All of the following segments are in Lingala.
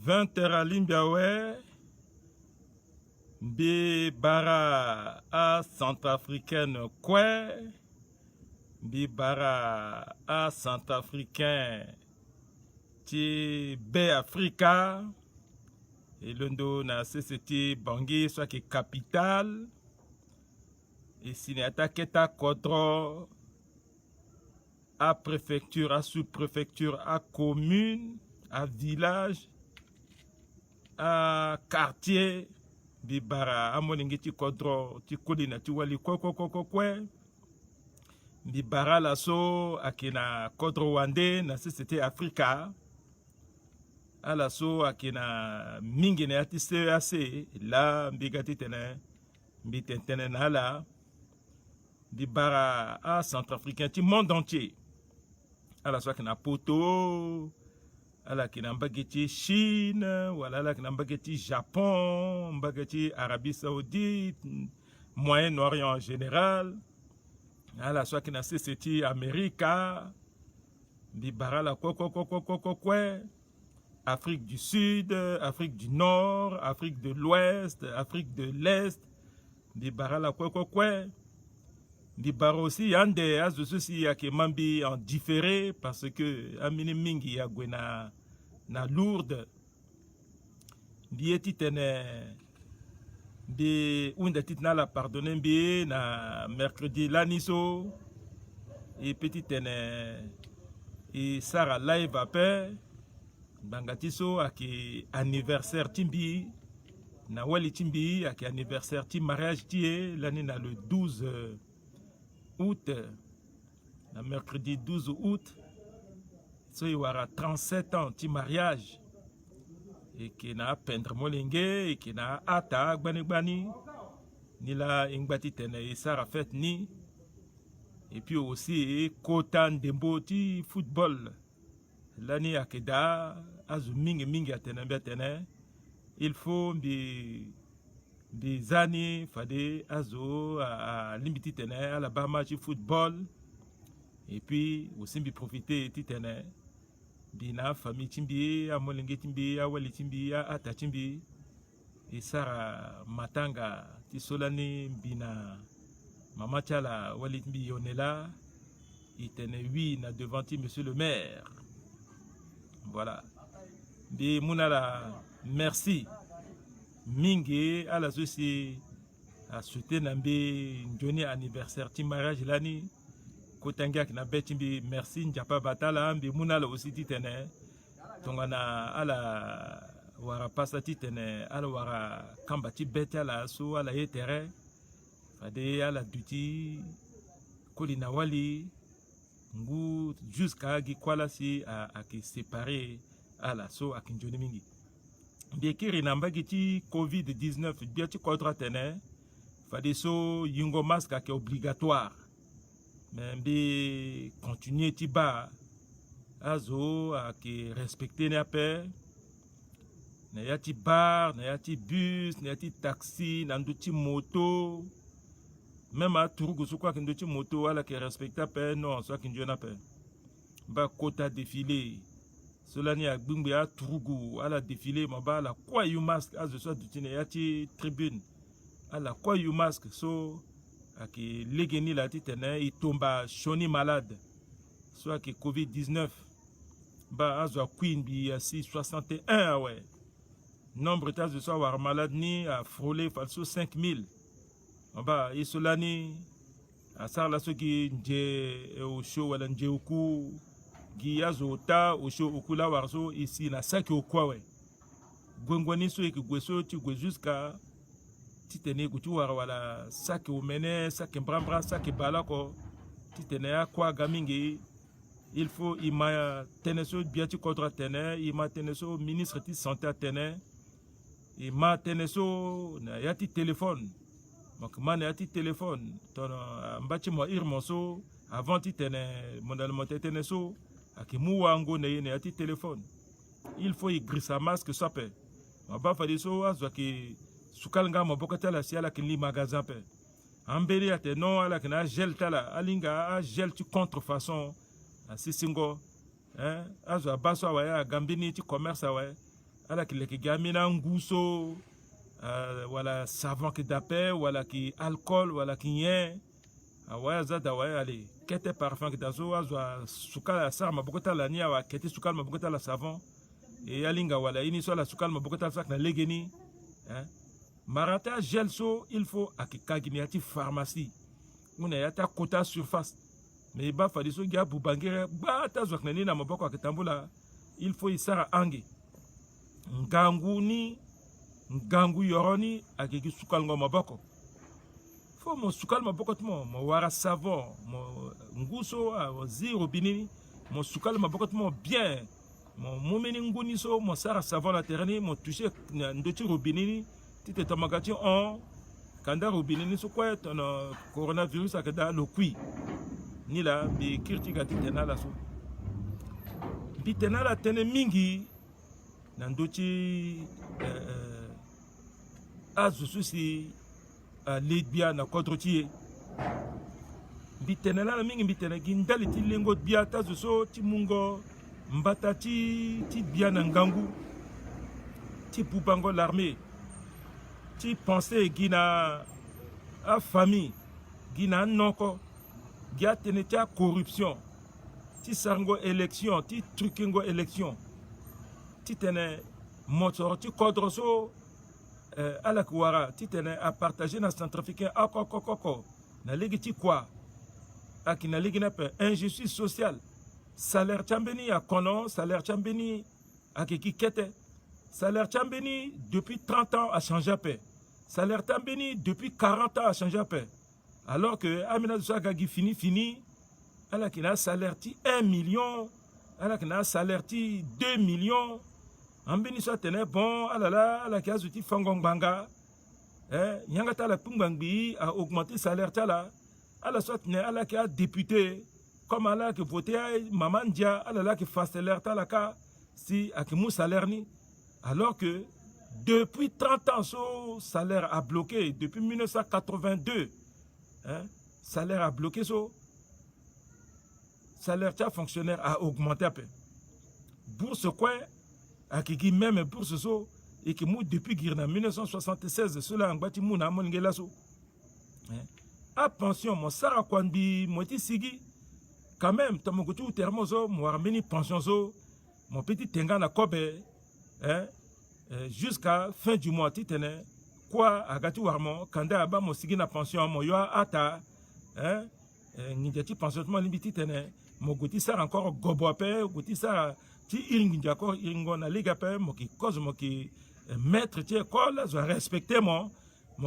20h à Limbiawe, Bibara à centrafricaine Kwe, Bibara à centrafricain Ti B Africa, et l'undo na CCT Bangui, soit qui capitale, et Sinata Keta Kodro, à préfecture, à sous-préfecture, à commune, à village, à quartier, Bibara, à Moningiti Kodro, Tikolina, Tiwali, Kwe, Bibara Lasso, à Kena Kodro Wande, na CCT Africa, à Lasso, à Kena Mingine, à TCAC, là, Mbigati Tene, Mbitentene Nala, Bibara à Centrafricain, du monde entier. À la soit Kena Poto, à la Kena Mbageti Chine, voilà, à la Kena Mbageti Japon, Mbageti Arabie Saoudite, Moyen-Orient en général, à la soit Kena CCT America, Bibara la Afrique du Sud, Afrique du Nord, Afrique de l'Ouest, Afrique de l'Est, Bibara la Bibara aussi, yande azo ceci ya ke mambi en différé parce que amini mingi ya gwena na Lourdes. Bieti tene bi unda titna la pardonner bi na mercredi laniso et petit tene et Sarah live après bangatiso aki anniversaire timbi na wali timbi aki anniversaire tim mariage tie l'année na le 12 août, le mercredi 12 août, il y aura 37 ans de mariage. Et qui n'a pendre molenge, et qui n'a ata gbani ni la ingbati tene sara fait ni. Et puis aussi, Kotan Dembo ti football. L'année à Keda, azu mingi atene, il faut des années, fade azo à limiti tene à la bama du football et puis aussi bi profiter titene bina famille timbi a molenge timbi a wali timbi a ata timbi et sara matanga ti solani bina mama chala wali timbi yonela itene oui na devant monsieur le maire. Voilà bi munala merci mingi à la société a souhaité nambi Johnny anniversaire ti mariage lani kotanga na betimbi merci njapa batala mbi munala aussi titene tongana ala wara pasa titene ala wara kamba ti bete ala so ala yetere fade ala duti kolina wali ngu jusqu'à gi kwala si a ki séparé ala so a Johnny mingi. Biekiri nambagi ti Covid-19 biati kodra tene fade so yingo masque qui est obligatoire mais bi continuer ti ba azo a ki respecter na pe na yati bar na yati bus na yati taxi na nduti moto même a turugu so kwa nduti moto ala ki respecter pe non so ki njona pe ba kota défilé cela n'y a gbingbe a turugu à la défilé maba la quoi you masque as de soit dutine yati tribune à la quoi you masque so aki legeni la titene il tomba shoni malade soit que Covid-19 ba azwa queen bi asi 61 ouais nombre tas de soit war malade ni a frôlé falso 5000 ba et cela ni a sar la so ki nje au show wala nje uku Giyazo ta osho okula warso ici na saki okwawe gwengwani so eki gweso ti gwe jusqu'à titene gutu war wala saki omene saki brambra saki balako titene akwa gamingi il faut ima teneso biati contre tene ima teneso ministre ti santé tene ima teneso na yati téléphone donc man yati téléphone ton mbati mo irmonso avant titene monal monte teneso aki muwango na yene ati téléphone il faut y grisa masque sape maba fadi so azwa ki sukalanga mabokata la siala ki li magasin pe ambeli ate non ala kana gel tala alinga a gel tu contrefaçon a sisingo azwa baso wa ya gambini ti commerce wa ala ki leki gamina nguso wala savon ki dape wala ki alcool wala ki yen awaya zada waya ale kete parfum ki dazo azwa sukala sar mabokota la nia wa kete sukala mabokota la savon e yalinga wala ini so la sukala mabokota sak na legeni marata gel so il faut akikagini ati pharmacie una yata kota surface mais ba fadi so gya bubangere ba ta zwak na ni na maboko akitambula il faut isara ange ngangu yoroni akiki sukal ngo maboko fo mo sukal maboko tmo mo wara savon mo nguso zero binini mo sukal maboko tmo bien mo momeni nguni so mo sara savon na terni mo toucher ndoti robinini tite tomagati on kanda robinini so kwa tono coronavirus akada lokui ni la bi kirti gati tenala so bi tenala tene mingi na ndoti azususi lidbia na kodrotie bitenela na mingi bitena gindali ti lengo bia tazuso ti mungo mbata ti bia na ngangu ti bubango l'armée ti pensée gina a famille gina noko gia tenetia corruption ti sarngo élection ti trukingo élection ti tene motor ti kodroso ala kuwara titene a partager na centrafricain akokokoko na ligi ti kwa aki na ligi na pe injustice sociale salaire chambeni a kono salaire chambeni akiki kete salaire chambeni depuis 30 ans a changé à paix salaire chambeni depuis 40 ans a changé à paix alors que amina gagi fini ala ki na salaire ti 1 million ala ki na salaire ti 2 millions ambini so tene bon alala ala ki azuti fangong banga nyanga tala pungbangbi a augmenter salaire tala ala so tene ala ki a député comme ala ki voté maman dia ala ki fasteler tala ka si akimu salaire ni alors que depuis 30 ans so salaire a bloqué depuis 1982 salaire a bloqué so salaire tia fonctionnaire a augmenté à peu bourse quoi akiki même pour ce so et que moi depuis girna 1976 cela ngati muna moningela so a pension mo sara kwandi moti sigi quand même tamokutu termozo mo armeni pension so mon petit tenga na kobe jusqu'à fin du mois titene quoi agati warmo kanda ba mo sigi na pension mo yo ata ngiti pension mo limiti tene mo goti sara encore gobo ape goti sara ti iringi d'accord iringo na liga pe mo ki cause mo ki maître ti école zo respecter mo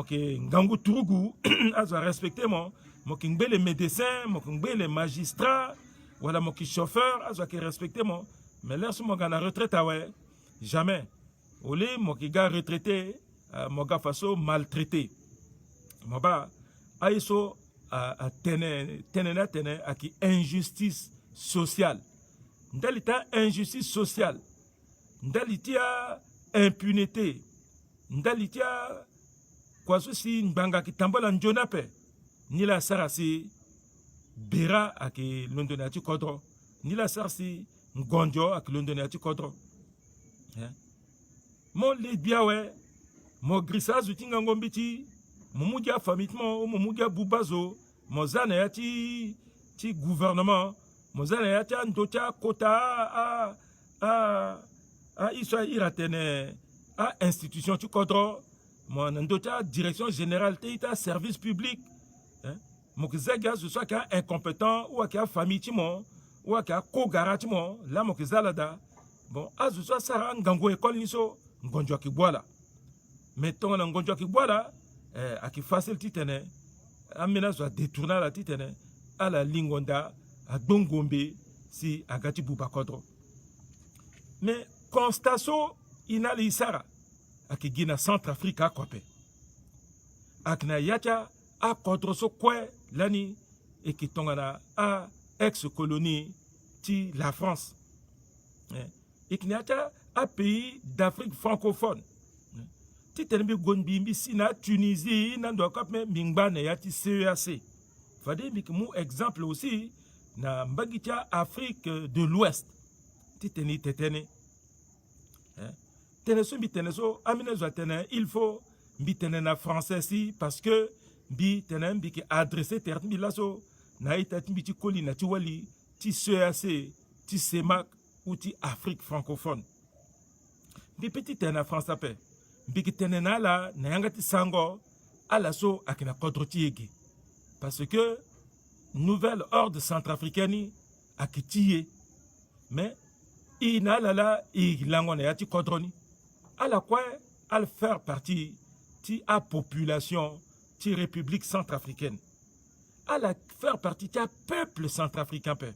ki ngangu turugu azo respecter mo ki ngbe médecin mo ki ngbe magistrat wala mo ki chauffeur azo ki respecter mo mais là mo ga na retraite ouais jamais oli mo ki ga retraité mo ga faso maltraité mo ba aiso a tene aki injustice sociale ndalita injustice sociale ndalitia impunité ndalitia kwa susi mbanga kitambola njona pe nila sarasi bera aki londone ati kodro nila sarasi ngonjo aki londone ati kodro mo le biawe mo grisa zutinga ngombiti mo mugia famitmo mo mugia bubazo mo zana ati ti gouvernement mozana yata ndocha kota a iswa iratene a institution tu kodro mon ndocha direction générale teita service public mo kizaga ce soit ka incompétent ou ka famille timo ou ka kogara timo la mo kizalada bon azu soit sara ngango école niso ngonjo ki bwala mettons na ngonjo ki bwala aki facile titene amena soit détourner la titene à la lingonda à Dongombe si agati bubakodro mais constatation inali sara akigina Centrafrique akope akna yacha akodro so kwe lani ekitongana a ex-colonie ti la France ikniacha a pays d'Afrique francophone ti tenbi gonbi mbi sina Tunisie nando akap mingba na yati CEAC fade mikimu exemple aussi na mbagitia Afrique de l'Ouest titeni tetene teneso mbi teneso aminezo tene il faut mbi tene na français si parce que mbi tene mbi ki adressé ter mbi laso na ita mbi ti koli na ti wali ti CAC ti CEMAC ou ti Afrique francophone mbi petit tene na français pe mbi ki tene na la na yanga ti sango ala so akina kodro ti yegi parce que nouvelle ordre centrafricaine akitiye mais ina la lango na ya ti kodroni ala quoi al faire partie ti a population ti république centrafricaine ala faire partie ti a peuple centrafricain pe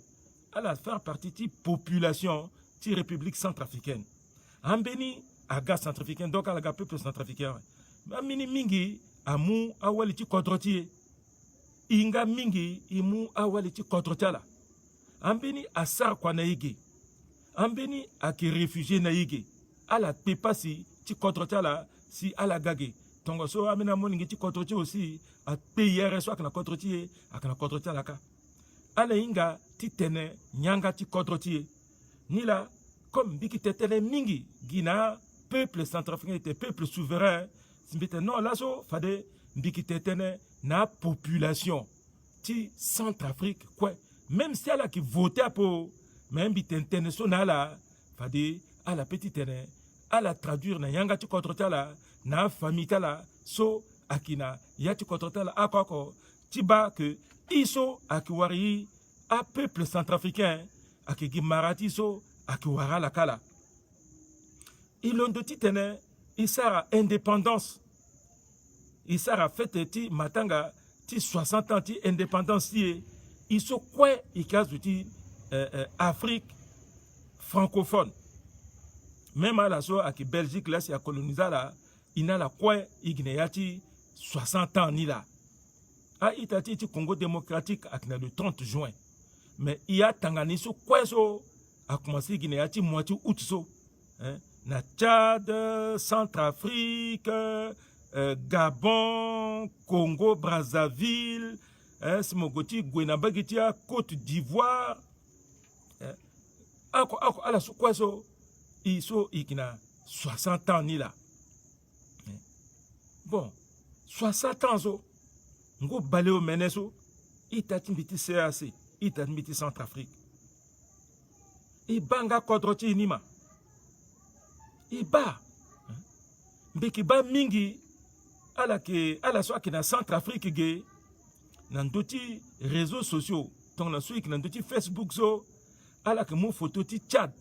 ala faire partie ti population ti république centrafricaine ambeni aga centrafricain donc ala ga peuple centrafricain amini mingi amu awali ti kodroti inga mingi imu awali ti kodroti ala ambeni asar kwa na yige ambeni aki réfugié na yige ala pepa si ti kodroti ala si ala gage tongo so amina moningi ti kodroti aussi a peyere so akana kodroti akana kodroti ala ka ala inga ti tene nyanga ti kodroti ni la comme biki tetene mingi gina peuple centrafricain était peuple souverain simbite non la so fade biki tetene na population ti Centrafrique quoi même si ala qui votait pour même bitentene so na la fade ala petit tene ala traduire na yanga ti kodroti ala na famille tala so akina ya ti kodroti ala akoko ti ba que iso aki wari a peuple centrafricain aki gi marati so aki wara la kala ilondo ti tene isara indépendance isara fete ti matanga ti 60 ans ti indépendance ti iso kwe ikazu ti Afrique francophone même à la so aki Belgique là si a colonisé là ina la kwe igine ya ti 60 ans ni là a itati ti Congo démocratique akina le 30 juin mais il y a tangani so kwe so a commencé igine ya ti moitié août so na Tchad, Centrafrique, Gabon, Congo, Brazzaville, Simogoti, Gwenabagitia, Côte d'Ivoire. Ala so quoi so iso ikina 60 ans ni là. Bon, 60 ans so ngo baleo meneso itati mbiti CAC, itati mbiti Centrafrique. Ibanga kodroti nima. Iba mbeki ba mingi ala so akina Centrafrique ge nandoti réseaux sociaux ton na so ikina nandoti Facebook so ala ke mo photo ti Tchad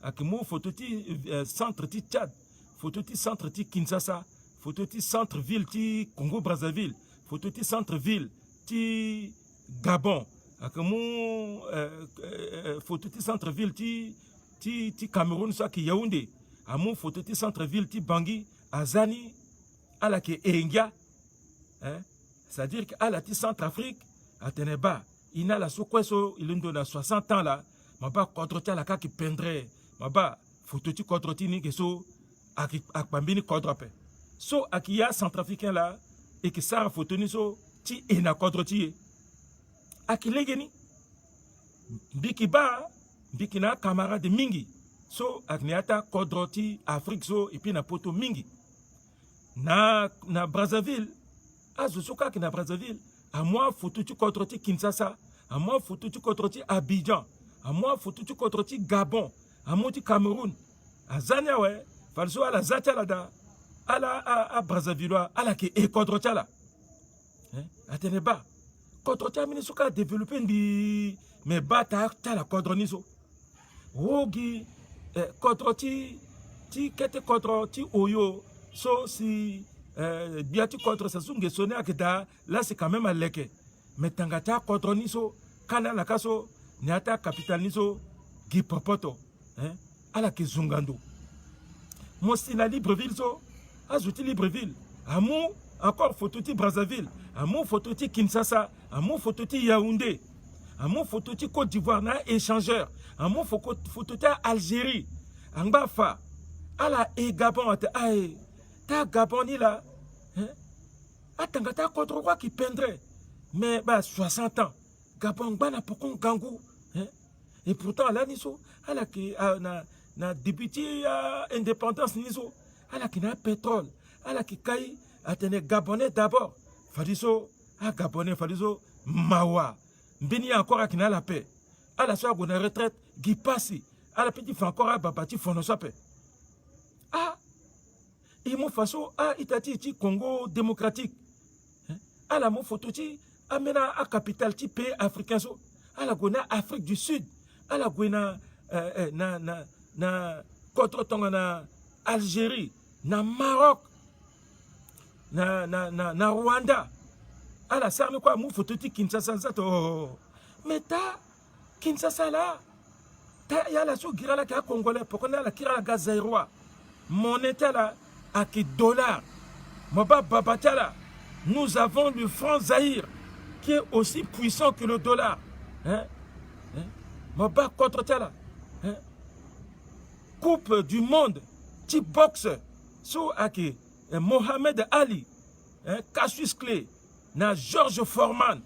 ak mo photo ti centre ti Tchad photo ti centre ti Kinshasa photo ti centre ville ti Congo Brazzaville photo ti centre ville ti Gabon ak mo photo ti centre ville ti Cameroun so ki Yaoundé amu photo ti centre-ville ti Bangui azani ala ke engia c'est-à-dire que ala ti Centrafrique ateneba ina la so kweso ilindo na 60 ans là maba kodroti ala ka ki pendre maba photo ti kodroti ni ke so akpambini kodrope so akiya centrafricain là et que ça photo ni so ti ena kodroti akilegeni biki na camarade mingi so akniata kodroti Afrique so et puis na poto mingi na Brazzaville azo so ka na Brazzaville a moi photo tu kodroti Kinshasa a moi photo tu kodroti Abidjan a moi photo tu kodroti Gabon a moi ti Cameroun a zania we falso ala zacha la da ala a Brazzaville ala ke e kodroti ala atene ba kodroti amini so ka développer ndi mais ba ta la kodroni so wogi kodroti ti kete kodroti oyo so si biati kodro sa sunge sonné akeda là c'est quand même à leke mais tangata kodroni so kana la kaso niata capital niso gipopoto ala ke zungando mosi na Libreville so azuti Libreville amu encore photo ti Brazzaville amu photo ti Kinshasa amu photo ti Yaoundé amu photo ti Côte d'Ivoire na échangeur amu photo ti Algérie angba fa ala e Gabon ate ai ta Gabon ni là atanga ta kodro kwa ki pendre mais ba 60 ans Gabon bana pokon gangu et pourtant là niso ala ki na débuté indépendance niso ala ki na pétrole ala ki kai atene gabonais d'abord fadiso a gabonais fadiso mawa mbini encore akina la paix ala so agona retraite gi passi ala petit fa encore a babati fono sape et mon façon a itati Congo démocratique ala mo photo ti amena a capitale ti pays africain so ala gona Afrique du Sud ala gona na contre tonga na Algérie na Maroc na Rwanda ala sarne quoi mo photo ti Kinshasa zato mais ta Kinshasa là ta ya la so gira la ka congolais pourquoi na la kira la gaz zaïrois monnaie là à qui dollar moba babatala nous avons le franc Zaïre qui est aussi puissant que le dollar moba contre tala coupe du monde qui boxe so aki Mohamed Ali Cassius Clay na George Foreman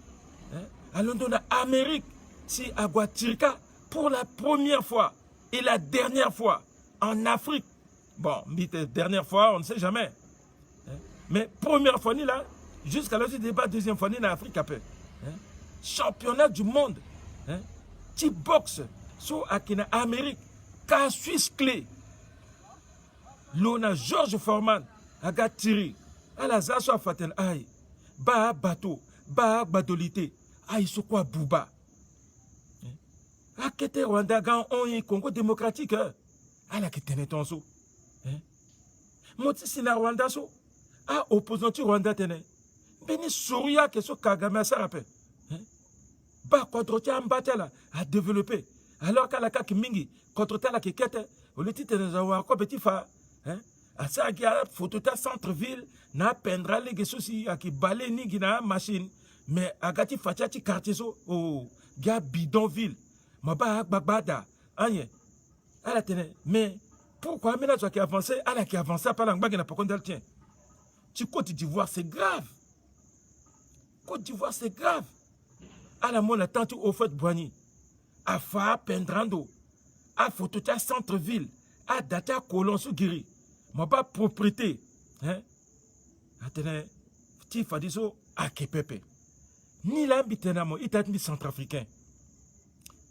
à London na Amérique si Aguatirika pour la première fois et la dernière fois en Afrique. Bon, dernière fois, on ne sait jamais. Mais première fois, là, jusqu'à là, débat, deuxième fois, en Afrique, championnat du monde, qui boxe, sur Akina Amérique, Cassius Clay, Lona George Foreman, Agatiri, Alaza soit Fatel Aïe, Ba Bateau, Ba Badolité, Aïe Sokwa Bouba. Akete Rwanda, Gan, on Congo démocratique, ala kitene tonso. Moti sina Rwanda so a opposant tu Rwanda tene beni Souria que so Kagame ça rappelle ba contre ti ambatela a développer alors qu'à la kaki mingi contre ta la kekete au lieu de zawa ko petit fa a ça qui a photo ta centre-ville na pendra les souci a ki balé ni gina machine mais agati fatia ti quartier so oh ga bidonville ma ba babada anye ala tene mais pourquoi maintenant tu as avancé à la qui avance par la bague n'a pas contre tien. Tu Côte d'Ivoire c'est grave. Côte d'Ivoire c'est grave. À la mon attente au fait Boigny. À Fa Pendrando. À Fototia centre-ville. À Data Colon Sugiri. Ma pas propriété. Attendez. Tu fais des eaux à Kepepe. Ni l'ambitenamo itati centrafricain.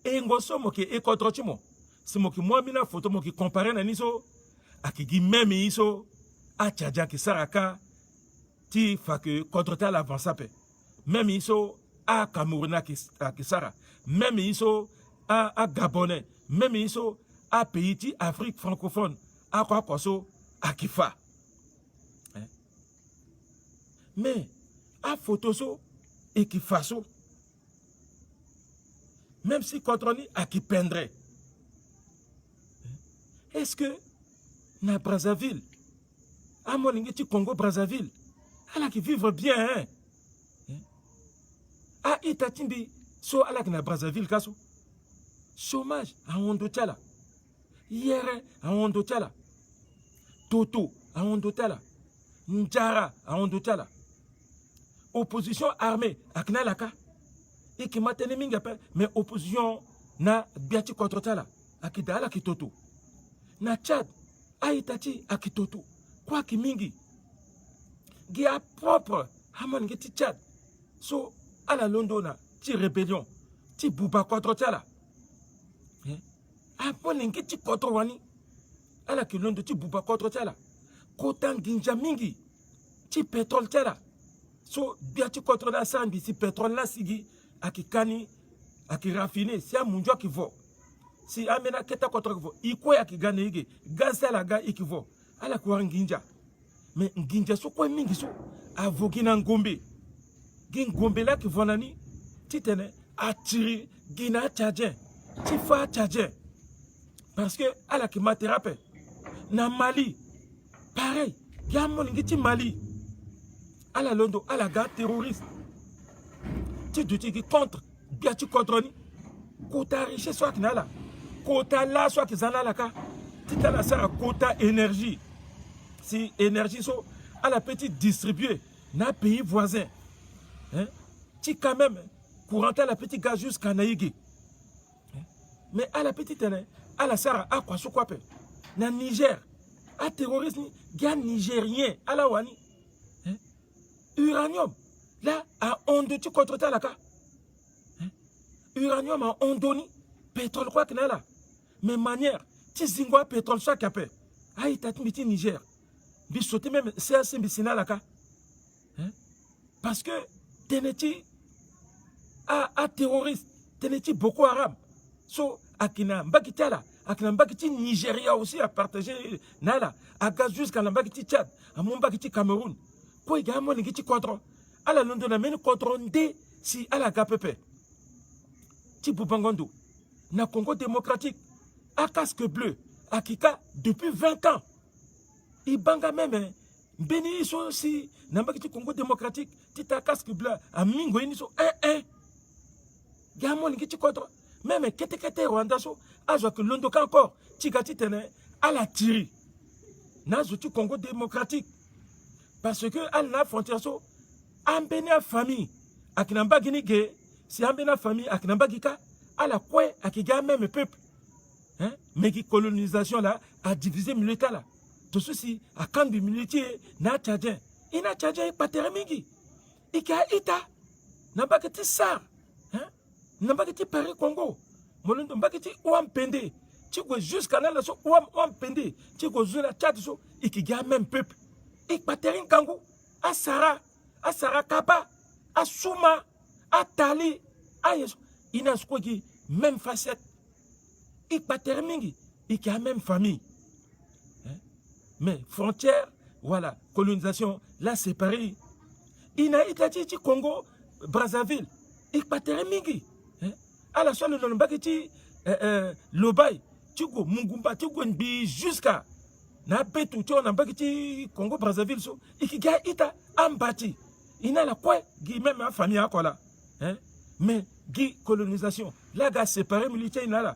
Et ngoso mo ke ekotrotimo. C'est moi qui moi mina photo moi qui compare na niso akigi même iso a tchaja ki saraka ti fa que contre ta l'avance pe même iso a Cameroun ki sara même iso a Gabonais même iso a pays ti Afrique francophone a quoi koso a kifa mais a photo so et qui faso même si contre ni a qui peindrait. Est-ce que na Brazzaville, à Molingi Congo Brazzaville, elle a qui vivre bien, à Itatimbi, so à la na Brazzaville kaso, chômage à Ondotala, hier à Ondotala, Toto à Ondotala, Njara à Ondotala, opposition armée à Knalaka, et qui m'a tenu mingape, mais opposition na Biati contre Tala, à Kidala qui Toto. Na Tchad, Aïtati à Kitoto, quoi qui mingi. Gia propre, Hamon Geti Tchad. So, à la Londona, ti rébellion, ti bouba contre Tchala. Hamon Geti contre Wani. À la Londo, ti bouba contre Tchala. Kotan Ginja mingi, ti pétrole Tchala. So, biati contre la Sambi, si pétrole la sigi, à qui kani, à qui raffiné, si à Munjo qui vaut. Si amena keta contre vo iko ya kigane ige gaza la ga ikivo ala kwa nginja mais nginja so kwa mingi so avogina ngombe ngombe la kivonani titene atiri gina tchadien tifa tchadien parce que ala ki materape na Mali pareil gamon ngiti Mali ala londo ala ga terroriste ti duti ki contre biati contre ni kota riche soit kinala quota là soit qu'ils en a la cas tita la ça quota énergie si énergie so à la petite distribuer na pays voisin tu quand même courant à la petite gaz jusqu'à Naïgé mais à la petite à la Sarah à quoi so quoi na Niger a terroriste gars nigérien à la wani uranium là à Ondo tu contre ta là uranium à Ondoni pétrole quoi que là mais manière tu zingwa pétrole chaque appel aïe t'as mis Niger bi sauter même c'est bisina là parce que teneti a terroriste teneti Boko Haram so akina mbakiti là akina mbakiti Nigeria aussi a partagé nala aga jusqu'à la mbakiti Tchad à mon mbakiti Cameroun quoi il y a mon ngiti contre à la London amène contre ndé si à la KPP ti Bubangondo na Congo démocratique à casque bleu à Kika depuis 20 ans il banga même béni iso si na mbakiti Congo démocratique ti ta casque bleu à mingo iniso ya mon ngiti contre même kete Rwanda so azo que Londo encore tigati tene à la tiri na zouti Congo démocratique parce que à la frontière so ambena famille akinamba ginige si ambena famille akinamba gika à la quoi akiga même peuple hein mais qui colonisation là a divisé militaire là tout ceci à camp du militaire na tchadien ina tchadien pas termingi ika ita na bakati sar hein na bakati Paris Congo molondo bakati wampende tiko jusqu'à là so wampende tiko zula Tchad so ikiga même peuple ik paterin kango a Sara Kaba a Souma a Tali a Yesu ina skogi même facette ik patermingi ik a même famille hein? Mais frontière voilà colonisation là séparé ina itati Congo Brazzaville ik patermingi hein? À la seule non bakiti Lobay tiko Mungumba tiko nbi jusqu'à na petu tu na bakiti Congo Brazzaville so ikiga ita ambati ina la quoi gi même ma famille akola hein mais gi colonisation la ga séparé militaire ina la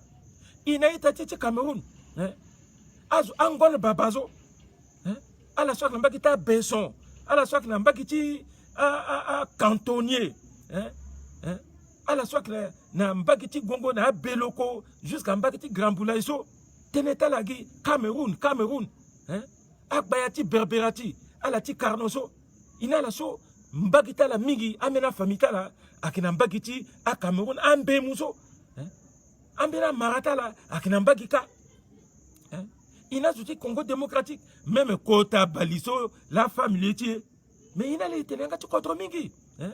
ina ita titi Cameroun hein azu angol babazo hein ala soit na bakita Besson ala soit na bakiti a cantonnier hein hein ala soit na bakiti Gongo na Beloko jusqu'à bakiti Grand Boulay so teneta la gi Cameroun hein akbayati Berberati ala ti Carnoso ina la so mbagita la mingi amena famita la akina mbagiti a Cameroun ambe muso hein ambena marata la akina mbagika hein ina zuti Congo démocratique même kota baliso la famille tie mais ina le tenanga tu contre mingi hein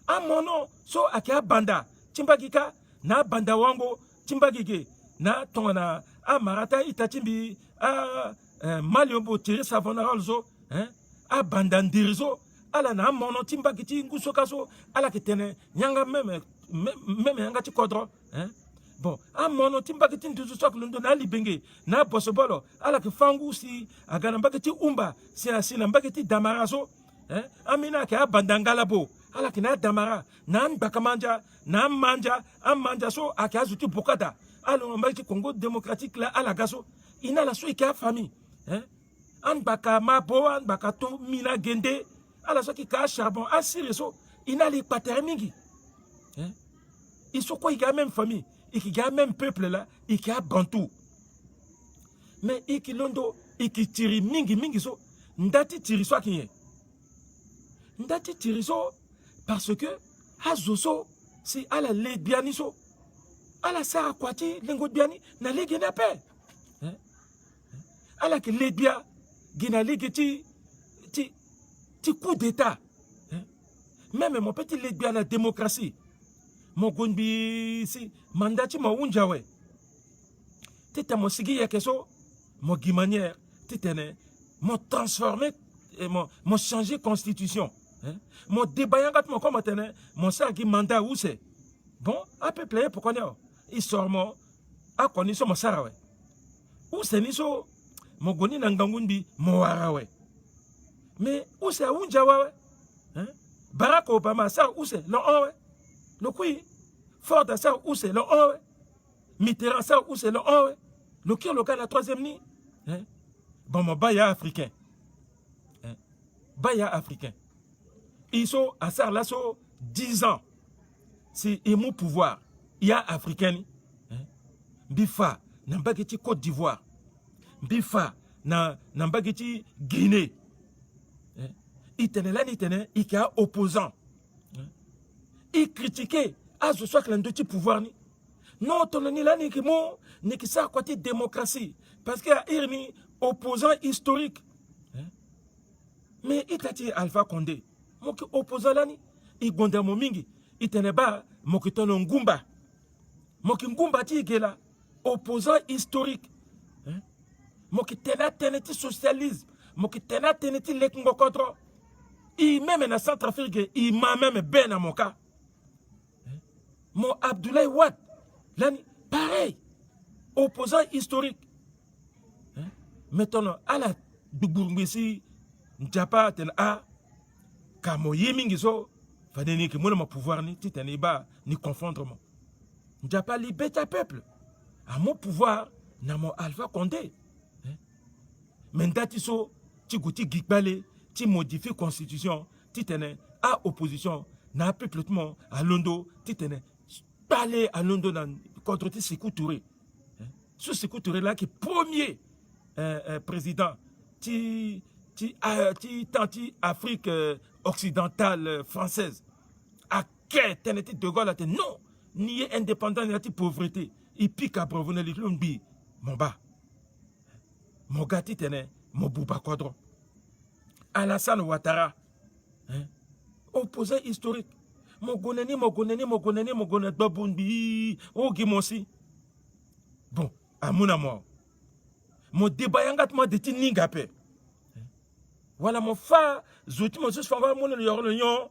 a mono so akia banda timbagika na banda wango timbagige na tongana a marata itatimbi a Maliombo tiri savona also hein a bandandirizo ala na mono timba kiti nguso kaso ala kitene nyanga même nyanga ti kodro hein bon a mono timba kiti nduzu sok lundo na libenge na bosobolo ala ki fangu si agana mbakiti umba si asina mbakiti damarazo hein amina ke abandangala bo ala ki na damara na mbakamanja na manja so akazuti bokada ala mbakiti Congo démocratique la ala gaso ina la so ika famille hein an baka mabo an baka to mina gende ala so ki ka charbon asire so ina li patermingi hein ils sont quoi il y a même famille il y a même peuple là il y a bantou mais iki londo iki tiri mingi so ndati tiri so kinye ndati tiri so parce que hazoso si ala le biani so ala sa kwati lengo biani na le gena pe hein ala que le bia gina le ti coup d'état hein? Même mon petit le bia la démocratie mon gonbi si mandati mo unjawe tete mo sigi yekeso mo gimanière tete mo transformer et mo changer constitution hein? Mo débayangat mo comme tene mo sagi mandat où c'est bon à peu près pourquoi non il sort mo a condition mo sarawe où c'est ni so mo goni na ngangundi mo warawe mais où c'est unjawe hein? Barack Obama ça où c'est le on le qui Ford ça où c'est le on Mitterrand ça où c'est le on le qui le la troisième ni hein? Bon mon baya africain hein? Baya africain ils sont à ça là so 10 ans c'est mon pouvoir il y a africain hein? Bifa n'ambageti Côte d'Ivoire bifa na mbagiti Guinée. Il tenait là, il tenait, il était opposant. Il critiquait à ce soit que l'un pouvoir ni. Non, ton ni là ni qui mo ni qui ça côté démocratie parce qu'il y a un opposant historique. Mais il t'a dit Alpha Condé, mon qui opposant là ni, il gonda mo mingi, il tenait pas mon qui ton ngumba. Mon qui ngumba ti là, opposant historique. Mon qui tenait socialisme, mon qui tenait les contre. Il même dans Centrafrique, il m'a même ben à mon cas. Mon Abdoulaye Wade, là, pareil, opposant historique. Maintenant, à la Duburmbesi, Njapa, ten a, Kamo Yemingiso, Fadeni, que mon pouvoir ni titaniba, ni confondre moi. Njapa libère peuple. À mon pouvoir, n'a mon Alpha Condé. Mais d'atiso, tu goûtes Gikbale, tu modifies constitution, tu tenais à opposition, n'a peuple à Londo, tu tenais. Parler à London contre Sékou Touré. Ce Sékou Touré là qui est premier président qui Afrique occidentale française. À quel tenait de Gaulle non, ni indépendant ni pauvreté. Il pique à provenir de l'Umbi. Mon bas. Mon gâti tenait mon Bouba Kodro. Alassane Ouattara. Opposant historique. Mogoneni, babunbi, oh Gimonsi. Bon, à mon amour. Mon débat yangatma de Tiningapé. Voilà mon fa, zouti mon sus fava mon yon.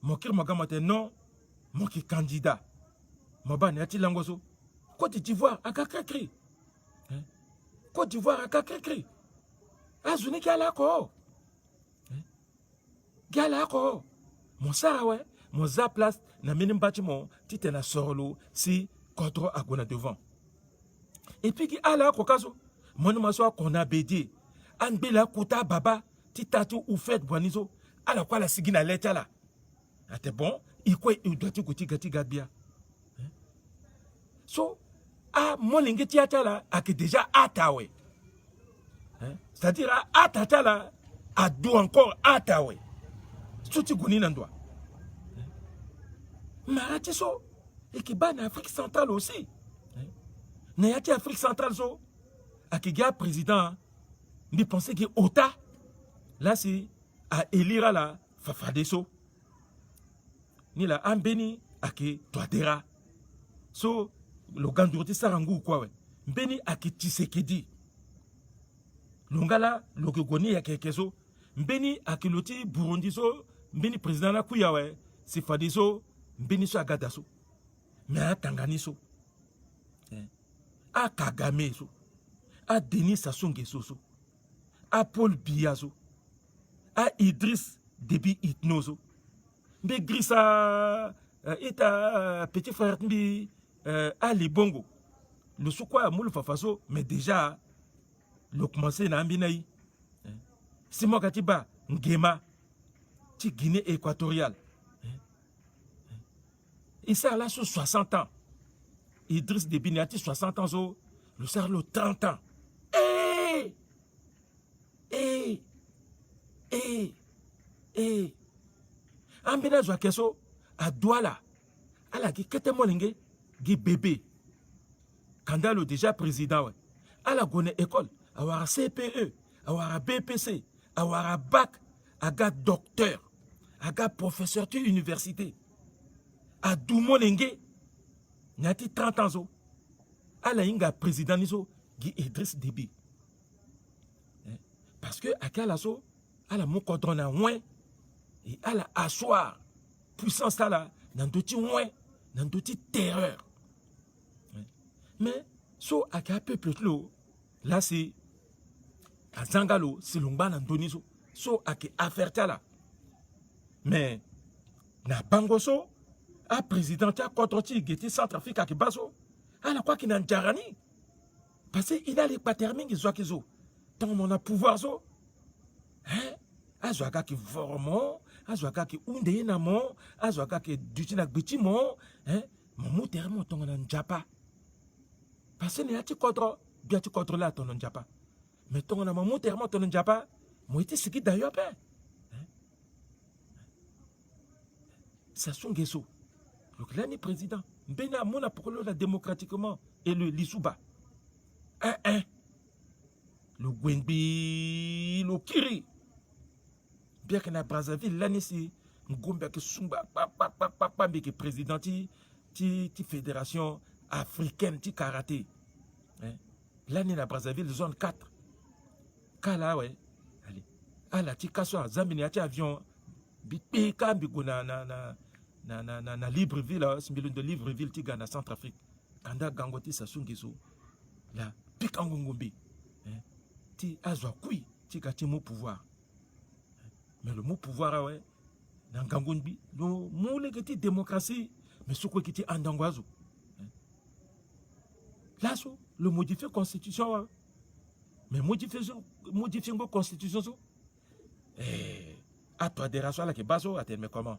Mon kir magamate non, mon qui candidat. Mon ban yati langoso. Côte d'Ivoire, à Kakakri. Côte d'Ivoire, à Kakakri. Azouni Galako. Galako. Mon sarawe, mon za place, na minim bâtiment, tite na sorolo, si contre à gona devant. Et puis qui a la kokazo, mon maso qu'on a bédié, an bela kouta baba, titatu ou fait boanizo, à la quoi la sigina leta là. Ah t'es bon, il quoi il doit tu goti gati gadbia. So, a mon lingeti atala, a que déjà atawe. C'est-à-dire à atala, a dou encore atawe. Souti gouni n'endoi. Maratiso, et qui bat en Afrique centrale aussi. N'ayati Afrique centrale so, à qui gars président, ni pensait que Ota, là c'est à élire la Fafadeso, ni la Ambeni, à qui Toadera. So, le Gandurti Sarangou quoi, ouais. Mbeni à qui Tisekedi. Longala, le Gogoni à quelques-uns. Mbeni à qui l'outil Burundi so, Mbeni président la Kouyawe, c'est Fadeso, Mbeni so Agadaso. Mais à Tanganiso. À Kagame so. À Denis Sassou Nguesso so. À Paul Biya so. À Idriss Déby Itno so. Mais Grissa est à petit frère Mbi Ali Bongo. Le soukwa moule fafaso, mais déjà le commencé na Ambinaï. Simon Katiba Ngema. Ti Guinée équatoriale. Il sert là sur 60 ans. Idriss Déby Niati 60 ans, so, le sert le 30 ans. Ambina Zouakeso, à Douala, à la qui kete molingue, qui bébé. Kandalo déjà président, à la gone école, à la CPE, à la BPC, à la bac, à la docteur, à la professeur de l'université. À Doumolingue, Niati 30 ans, à la inga président niso, Guy Idriss Déby. Parce que à Kalaso, à la mokodrona ouin, et à la asseoir, puissance là, dans d'autres ouin, dans d'autres terreur. Mais, so à quel peuple là c'est, à Zangalo, c'est l'ongba dans Doniso, so à quel affaire là. Mais, na Bangoso, à président contre Tigeti Centrafrique à Kibaso, à la quoi qu'il n'a jarani. Parce qu'il a les patermines qui sont kizo. Tant on a pouvoir so. Hein? Azouaka qui vormo, azouaka qui undeye namo, azouaka qui dutina bitimo, hein? Mon moutermo ton en japa. Parce que n'y a-t-il contre bien tu contrôles ton njapa mais ton na mamu termo ton njapa mo iti siki d'ailleurs pe Sassou Nguesso donc l'année président mbena mona pokolo la démocratiquement et le Lisuba le Gwenbi le Kiri bien que na Brazzaville l'année si ngombe ke sumba papa mbeke président ti fédération africaine ti karaté l'année na Brazzaville zone 4 kala ouais allez ala ti kaso zambini ati avion bi kambi go na Libreville simbilon de Libreville ti gana Centrafrique kanda gangoti Sassou Nguesso la pikango ngombe ti azwa kui ti gati mo pouvoir mais le mot pouvoir ouais dans Gangonbi, le mot de démocratie, mais ce qui est en Dangwazo. Là, le modifier constitution, mais modifier la constitution, à toi des rations là qui baso, à mais comment?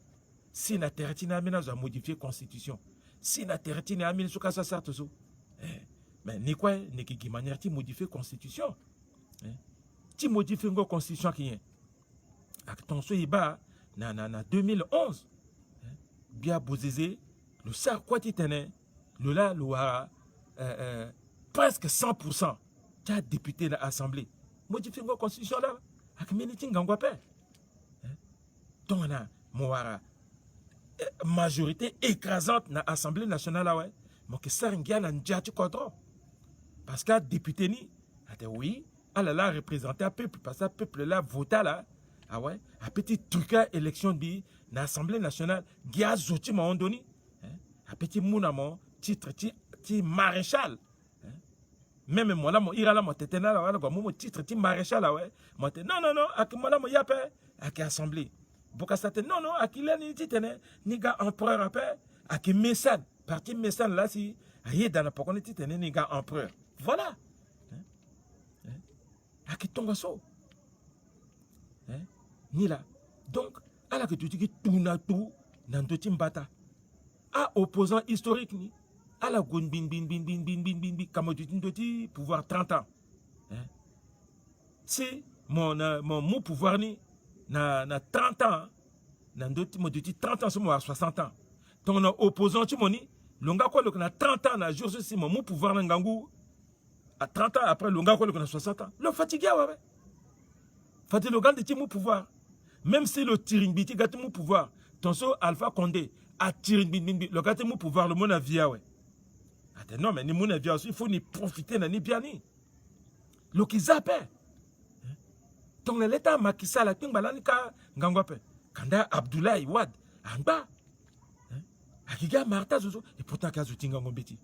Si la terre n'a pas modifier constitution, si la terre n'a pas modifier constitution, mais ni quoi, ni qui manière de modifier constitution, tu modifies la constitution qui est. Attention, il bat. Na 2011 bien Bozizé le sar quoi titane le là le presque 100% tu as député de l'Assemblée modifier la constitution là avec miniti ngangwa pe donc on a moara majorité écrasante na Assemblée nationale là ouais mais que ça ngia na njati kodro parce que député ni ate oui elle a représenté un peuple parce que peuple là vota là. Ah ouais, un petit truc à élection de l'Assemblée nationale, Gia Zoti m'a donné, un petit mounamon, titre, ti maréchal. Même moi là, mon ira là, mon tétena là, mon titre, ti maréchal là, ouais. Non, à qui moi là, mon yapé, à qui assemblée. Bokasate, non, à qui là, ni titene, ni gars empereur à paix, à qui Messan, parti Messan là, si, aïe, dans la pokone titene, ni gars empereur. Voilà. À qui tonga so. Ni là. Donc, à la que tu dis tout na tout, nan to timbata. À opposant historique ni, à la gon bin, comme tu dis, pouvoir 30 ans. Si mon pouvoir ni, na 30 ans, nan to dis 30 ans, c'est moi 60 ans. Donc, on a opposant tu moni, longa quoi, le 30 ans, na jour si mon pouvoir n'angangou, à 30 ans après, longa quoi, le 60 ans. Le fatigué, ouais. Fatigué, le gars de mon pouvoir. Même si le Tiringbiti gâte mon pouvoir, ton so Alpha Condé a Tiringbiti, le gâte mon pouvoir, le monde a via, ouais. Attends, non, mais ni mon avis aussi, il faut ni profiter, ni bien ni. Le qui zappe. Donc, l'état Makissa, la Tingbalanka, Ngangwape, Kanda Abdoulaye Wad, Angba, Akiga Marta Zozo, et pourtant Kazuti Ngangobeti.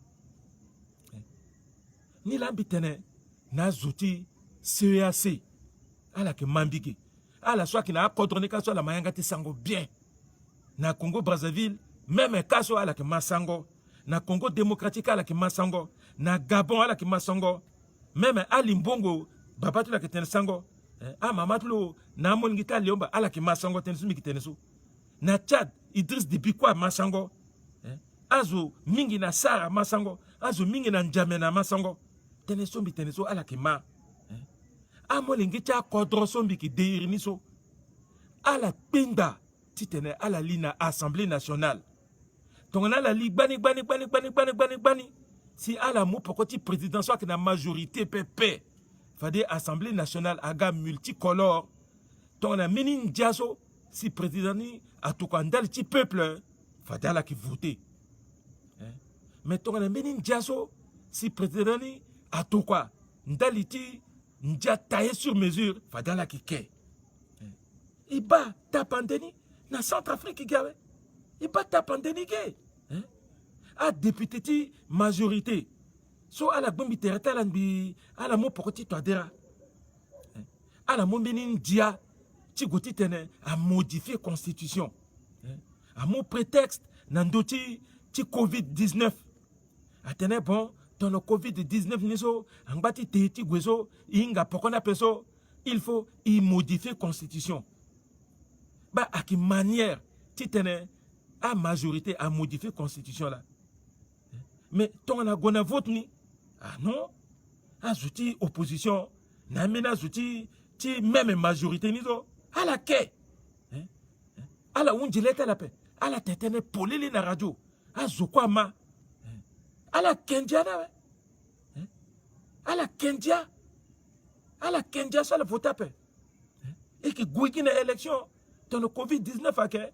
Ni l'ambitene, na Zouti, CEAC, à la que Mambiki. À la soit qui n'a pas contrôlé qu'à soit la mayangati sango bien. Na Congo Brazzaville, même un cas soit à la que Massango. Na Congo démocratique à la que Massango. Na Gabon à la que Massango. Même à Limbongo, Babatu la que Tensango. Ah Mamatlo, na Mongita Liomba à la que Massango Tensumi qui Tensu. Na Tchad, Idriss Dibikwa Massango. Azo Mingi na Sara Massango. Azo Mingi na Njamena Massango. Tenesombi Teneso à la que Ma. Amolingi tia kodro sombi ki deiriniso à la pinda titene à la lina Assemblée nationale. Donc on a la ligue bani si à la mot pokoti président soit que la majorité PP fade Assemblée nationale aga multicolore. Donc on a minin diaso si président ni a tout kandal ti peuple fade la qui voter. Mais on a minin diaso si président ni a tout quoi ndaliti Ndia taillé sur mesure, fadala qui ké. Il bat ta pandémie, na Centrafrique gawe. Il bat ta pandémie gay. A député ti majorité. So à la bombi tereta l'anbi, à la mo pokoti toadera. À la mombinin dia, ti goti tene, a modifier constitution. A mon prétexte, nandoti ti Covid-19. A tene bon, dans le Covid-19, il faut y modifier la constitution. Bah, à quelle manière tu à majorité à modifier la constitution là? Mais ton a gona vote ni? Ah non? azuti opposition na mena azuti ti même majorité nizo ala ke ala unjileta la pe ala tetene polili na radio azukwa ma ala kendia na ala kendia sur le vote pe et qui gouiki na élection dans le Covid-19 ake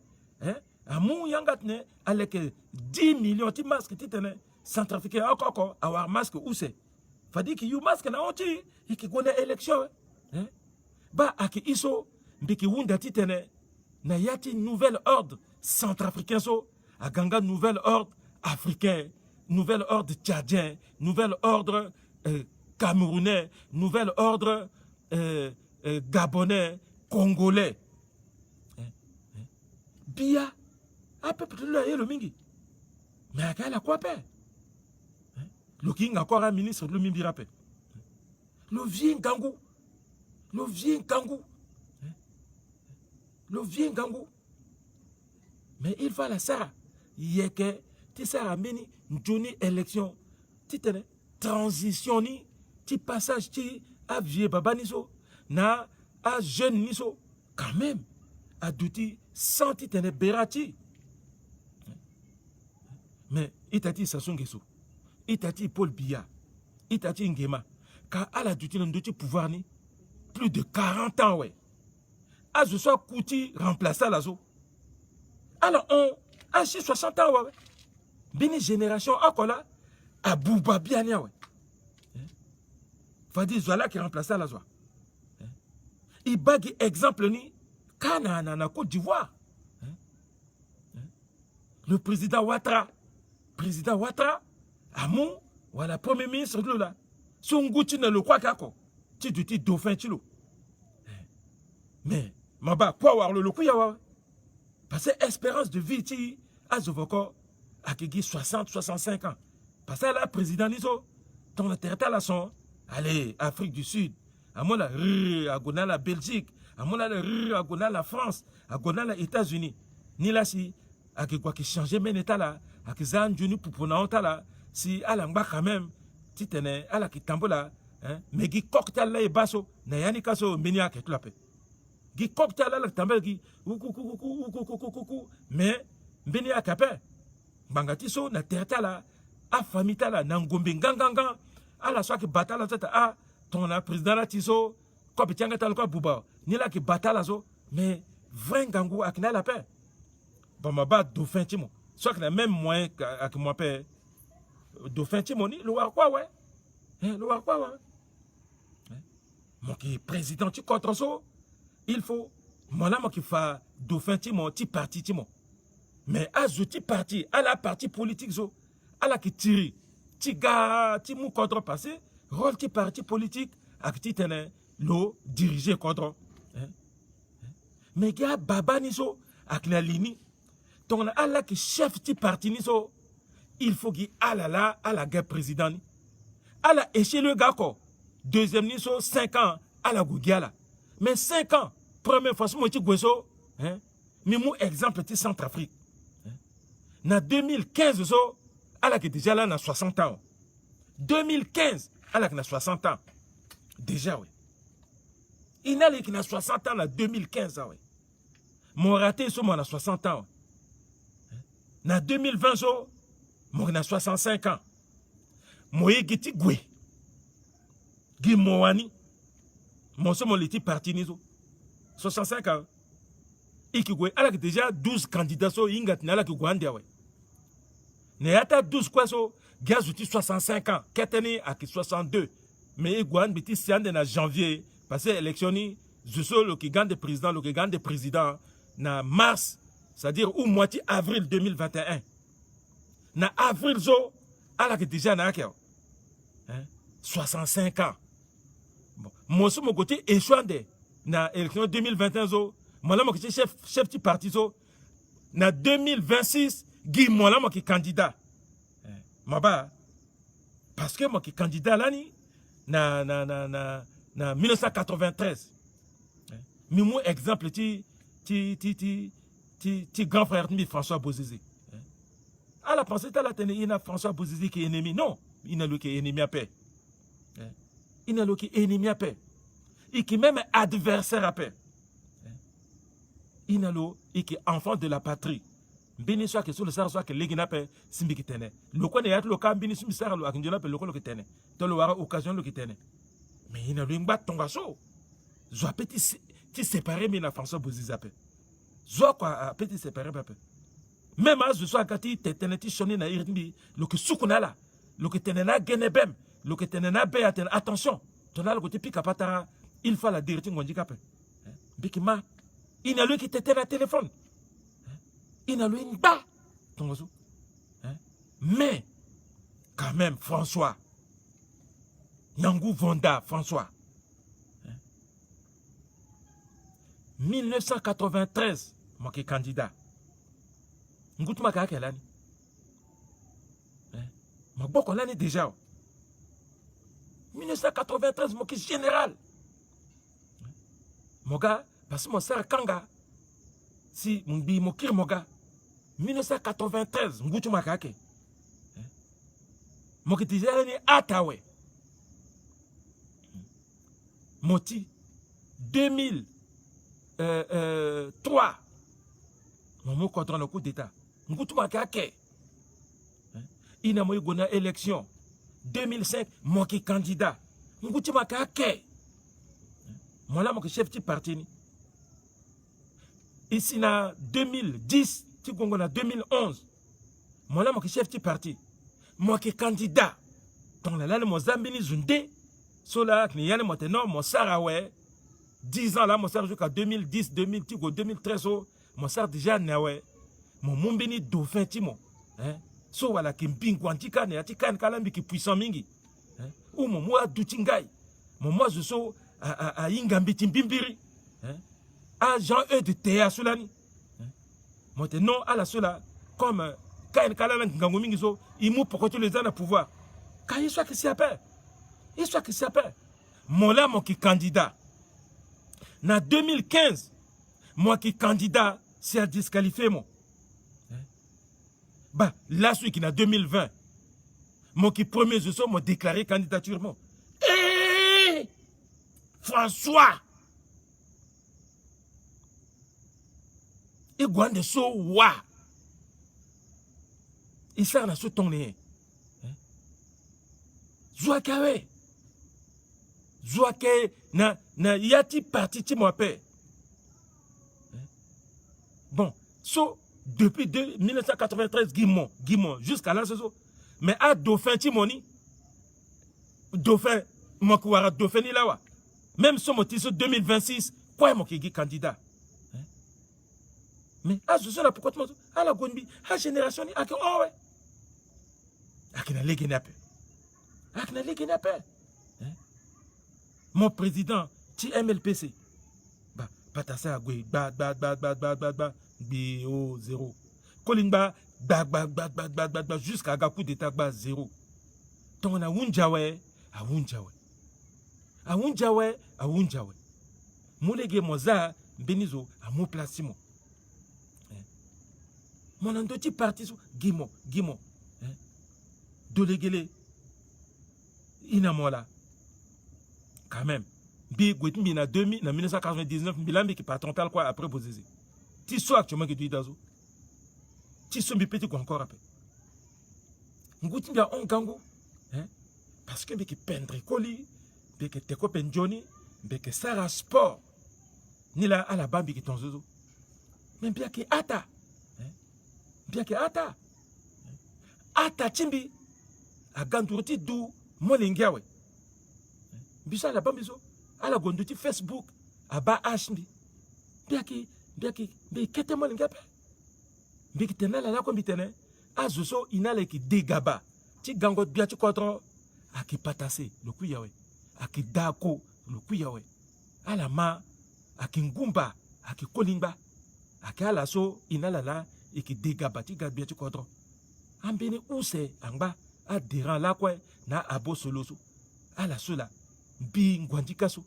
amu yangatne avec 10 millions de masques titene centrafricain encore avoir masque où c'est fadi ki yu masque na oti et qui gona élection ba aki iso mbiki wunda titene na yati nouvel ordre centrafricain so a ganga nouvel ordre africain, nouvel ordre tchadien, nouvel ordre camerounais, nouvel ordre gabonais, congolais. Bia, a peu de le mingi. Mais à quel quoi paix? Le king encore un ministre de l'Umimbi rappel. Le vieux Gangou. Le vieux Gangou. Le vieux Gangou. Mais il va la Sarah. Yeke, ti Sarah meni, Johnny élection. Ti tene, transition ni, ti passage ti, a vieux baba niso, na, a jeune niso. Quand même, a douti, sans ti tene berati. Mais, itati Sassou Nguesso. Itati Paul Biya. Itati Ngema. Car à la douti, l'on pouvoir ni, plus de 40 ans, ouais. A je sois Kouti remplacer la zo. Alors on a 60 ans ouais. Bini génération encore là à Bouba Biania ouais. Fadi Zola qui remplace la zo. Il bagi exemple ni Kana na Côte d'Ivoire. Le président Ouattara Amon voilà premier ministre de là. Son gouti ne le croit qu'ako. Tu dis dauphin tu lo. Mais Maba, quoi avoir le couilla? Parce que l'espérance de vie, ti, à Zovoko, a 60-65 ans. Parce que la président Niso, dans le territoire là son, allez, Afrique du Sud, à mon la à Gona la Belgique, à mon la à Gona la France, à Gona les États-Unis. Ni là si, à quoi qui changeait men état là, à qui zan juni pour prendre là, si à l'angba quand même, ti tene, à la qui tambola, mais qui cocktail là et basso, n'a yani kaso menia que tu l'appelles. Qui cocktail là tambel qui mais mbeni akape bangati so na terta la a famita la na ngombe nganganga ala so ki batala tata a ton la président la tiso ko bitanga tal ko buba ni la ki batala so mais vrai ngangu akina la paix bon ma ba dauphin timo so que na même moyen ak moi paix dauphin timo ni le wa quoi ouais le wa quoi ouais mon qui président tu contre so il faut, moi là, moi qui fais dauphin, mon petit parti, mais à ce petit parti, à la partie politique, à la qui tire, petit gars, petit mou contrepassé, rôle petit parti politique, à qui tene, l'eau dirigé contre. Mais gars, baba niso, à la ligne, ton à la qui chef petit parti niso, il faut qu'il à la guerre président, à la échelle le gars, deuxième niso, 5 ans, à la gougiala. Mais 5 ans, première fois, je suis mais mon exemple était Centrafrique. En 2015, elle a déjà là, dans 60 ans. 2015, elle a 60 ans. Déjà, oui. Il n'a que 60 ans en 2015. Oui. Mon raté, c'est moi, 60 ans. En 2020, moi, j'ai 65 ans. Moi, j'ai Goué. Guy Moani. Mon somme, mon petit parti, 65 ans. Et qui a déjà 12 candidats, il y a 12 quoi, il y a 65 ans, qui a 62. Mais il y a petit en janvier, parce que l'élection, je suis le qui gagne le président, en mars, c'est-à-dire au moitié avril 2021. En avril, il y a déjà 65 ans. Moi, je suis échoué dans l'élection 2021. Moi, je suis chef du parti. En 2026, Guy Mola, je suis candidat. Parce que moi, je suis candidat là, en 1993. Mais mon exemple, c'est grand frère de François Bozizé. À la pensée, il y a François Bozizé qui est ennemi. Non, il n'est pas ennemi à paix. il a qui ennemi à paix. Et qui même adversaire à paix. Il a qui enfant de la patrie. Bini soit que sur le sar soit que l'égina paix, simbi qui tenait. Le coin est le cas, bini sumi sar, le akindjona paix, le coin qui tenait. Dans le wara occasion le qui tenait. Mais il a eu un bat ton gasso. Zoa petit séparé, mais la François Bozizape. Zoa quoi, petit séparé, papa. Même à ce soit gati, t'es sonné na irbi, le que soukuna là, le que t'es na genebem, le que t'es na bé, attention, ton a le côté pique à patara, il faut la direction handicapé. Bikima, il a lui qui t'était na téléphone. Il a lui une bas, ton gazo. Mais, quand même, François, Yangou Vonda, François, 1993, moi qui est candidat. Ngoutou ma kake l'année. Ma beaucoup l'année déjà. 1993, moi qui est général. Mon gars, parce que mon sœur Kanga, si mon bi mon kir mon gars, 1993, ngoutou ma kake. Moi qui est déjà l'année Atawe. Moti, 2003, mon mot contre le coup d'État. Ngoutouma Kake. Il a eu une élection. 2005, moi qui candidat. Ngoutouma Kake. Moi là, mon chef de parti. Ici, en 2010, tu connais en 2011. Moi là, mon chef de parti. Moi qui candidat. Donc là, mon Zambini Zunde. Sola, il y a mon Saraway. 10 ans là, mon sœur jusqu'à 2010, 2013, mon sœur déjà nawe. Mon mumbini dauphin timo. So wala kimpingwantika ne atika nkalambi ki puissant mingi. Ou mon moi doutingai. Mon moi je so a ingambi timbimbiri. A Jean E de Théa Soulani. Moi te non à la sola comme Kain Kalanang Gangomingi so, il mou pour que les gens à pouvoir. Quand il soit que c'est appel. Il soit que c'est appel. Mon là, mon qui candidat. En 2015, moi qui candidat, c'est à disqualifier moi. Bah, là, celui qui est en 2020, moi qui premier, je suis m'a déclaré candidature. Hé! François! Et Gwande so wa! Et ça, on a ce ton nez. Zouakawe! Zouake na yati parti ti mo paix. Bon, so depuis 1993 Guimont jusqu'à là c'est ça. Mais à Dauphin ti moni Dauphin mo ko wara Dauphin ni là wa. Même so mo ti so 2026 quoi mo ki candidat. Mais à ce là pourquoi tu à la Gonbi à génération ni à que oh ouais. À que na legenape. À que na legenape. Mon président, ti MLPC. Bah, patassa à gwe, ba, BO 0. Kolimba, ba, jusqu'à Gakou d'état, 0. Donc on a Wunjawe, à Wunjawe. Moulege Moza, Benizo, à mon placement. Mon andoti parti, Guimont. Dolegele, Inamola. Quand même. Bi Gouetmi na 1999, Milambi qui patron tal quoi après Bozézé. Tu sois actuellement que tu es d'azo. Tu sois mi petit encore après. Ngouetmi a on gango. Parce que qui pendre coli, que te copain Johnny, que Sarah Sport. Ni la à la bambi qui ton zozo. Mais bien que ata. Ata chimbi. A gandourti dou molingiawe. Bisa la bambizo à la gondouti Facebook à bas hmbi biaki be kete mo lingape bi kitena la ko bitene azuso inale ki degaba ti gango biati kontro aki patase le kuyawe aki dako le kuyawe ala ma aki ngumba aki kolimba aki ala so inala la e ki degaba ti ga biati kontro ambeni use angba a deran la ko na abo soloso ala sola bi ngwandikaso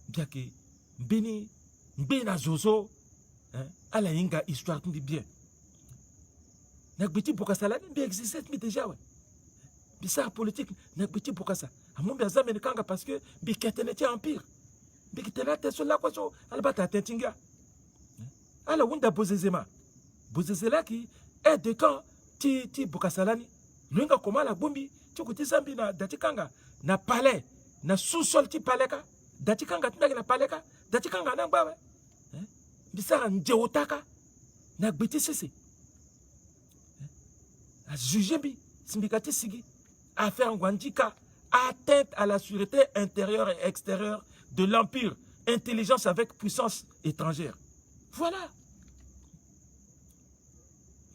biake mbeni mbena zozo ala inga histoire ndi bien nak biti pokasa la bi existe mi déjà ouais bisa politique nak biti pokasa amombe azamene kanga parce que biketene ti empire bikitela te so la kwa so albata tentinga ala wunda bozezema bozezelaki de camp ti bokasalani luinga komala bombi ti kuti zambi na dati kanga na palais na sous-sol ti paleka dati kanga tindaki na paleka dati kanga na ngbawe bisara njeotaka na gbeti sese a jugé bi simbikati sigi affaire ngwandika atteinte à la sûreté intérieure et extérieure de l'empire, intelligence avec puissance étrangère. Voilà.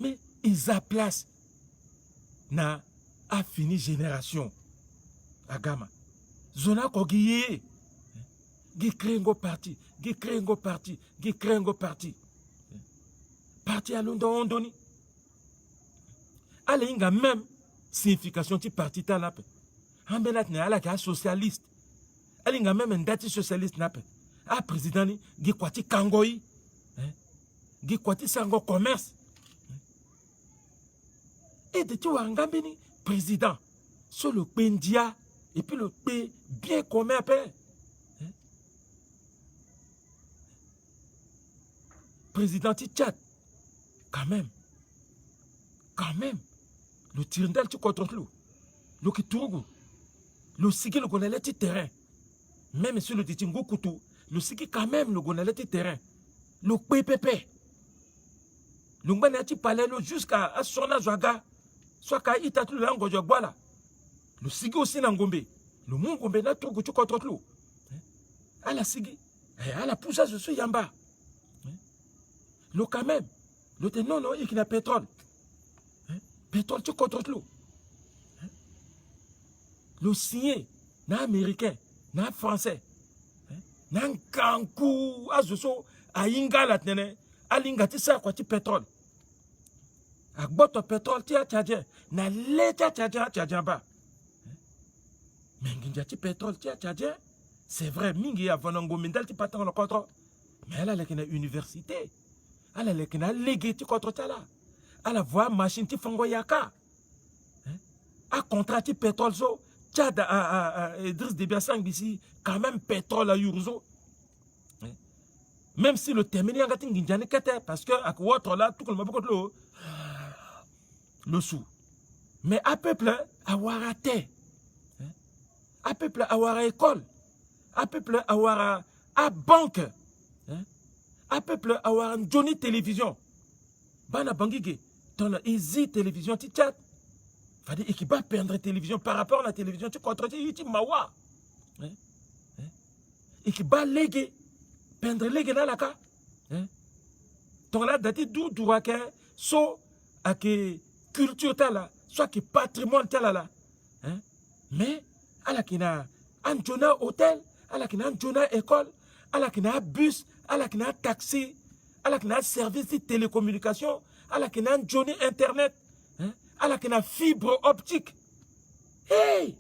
Mais ils a place na a fini génération agama zona kogiye gi krengo parti parti à London ale inga même signification ti parti ta lape ambenat ne ala ka socialiste ale inga même ndati socialiste nape a président ni gi kwati kangoi gi kwati sango commerce et de tu wangambini président sur le pendia et puis le P bien commun après président Tchad quand même le tirindel tu contre le Kiturugu le sigi le gonalé ti terrain même sur le Titingo Koutou le sigi quand même le gonalé ti terrain le PPP le ngana ti palais jusqu'à Sona Zwaga soit ka itatu lango jogwala le sigi aussi na ngombe le mungombe na trugu tu contre le ala sigi ala poussa je suis yamba le quand même le non il a pétrole pétrole tu contre le le signé na américain na français na kanku azoso ayingala tene alinga ti sa kwa ti pétrole agboto pétrole ti atchadien na leta tchadien ba menginja ti pétrole ti atchadien c'est vrai mingi avanango mindal ti patang le contre mais elle a lekina université elle a lekina légué ti contre tala elle a voix machine ti fango yaka a contrat ti pétrole so Tchad à Idriss Déby Assang ici quand même pétrole à Yurzo même si le terminé en gatin ginjane kete parce que à quoi là tout le monde le sou mais à peuple avoir à terre à peuple avoir à école à peuple avoir à banque à peuple avoir un Johnny télévision bana bangige dans la easy télévision ti Tchad fadi ekiba perdre télévision par rapport à la télévision tu contre ti mawa ekiba légué perdre légué dans la ka donc là dati du droit que so à que culture tala soit que patrimoine tala là mais à la kina anjona hôtel à la kina anjona école à la kina bus à la kina taxi à la kina service de télécommunication à la kina anjoni internet à la kina fibre optique hey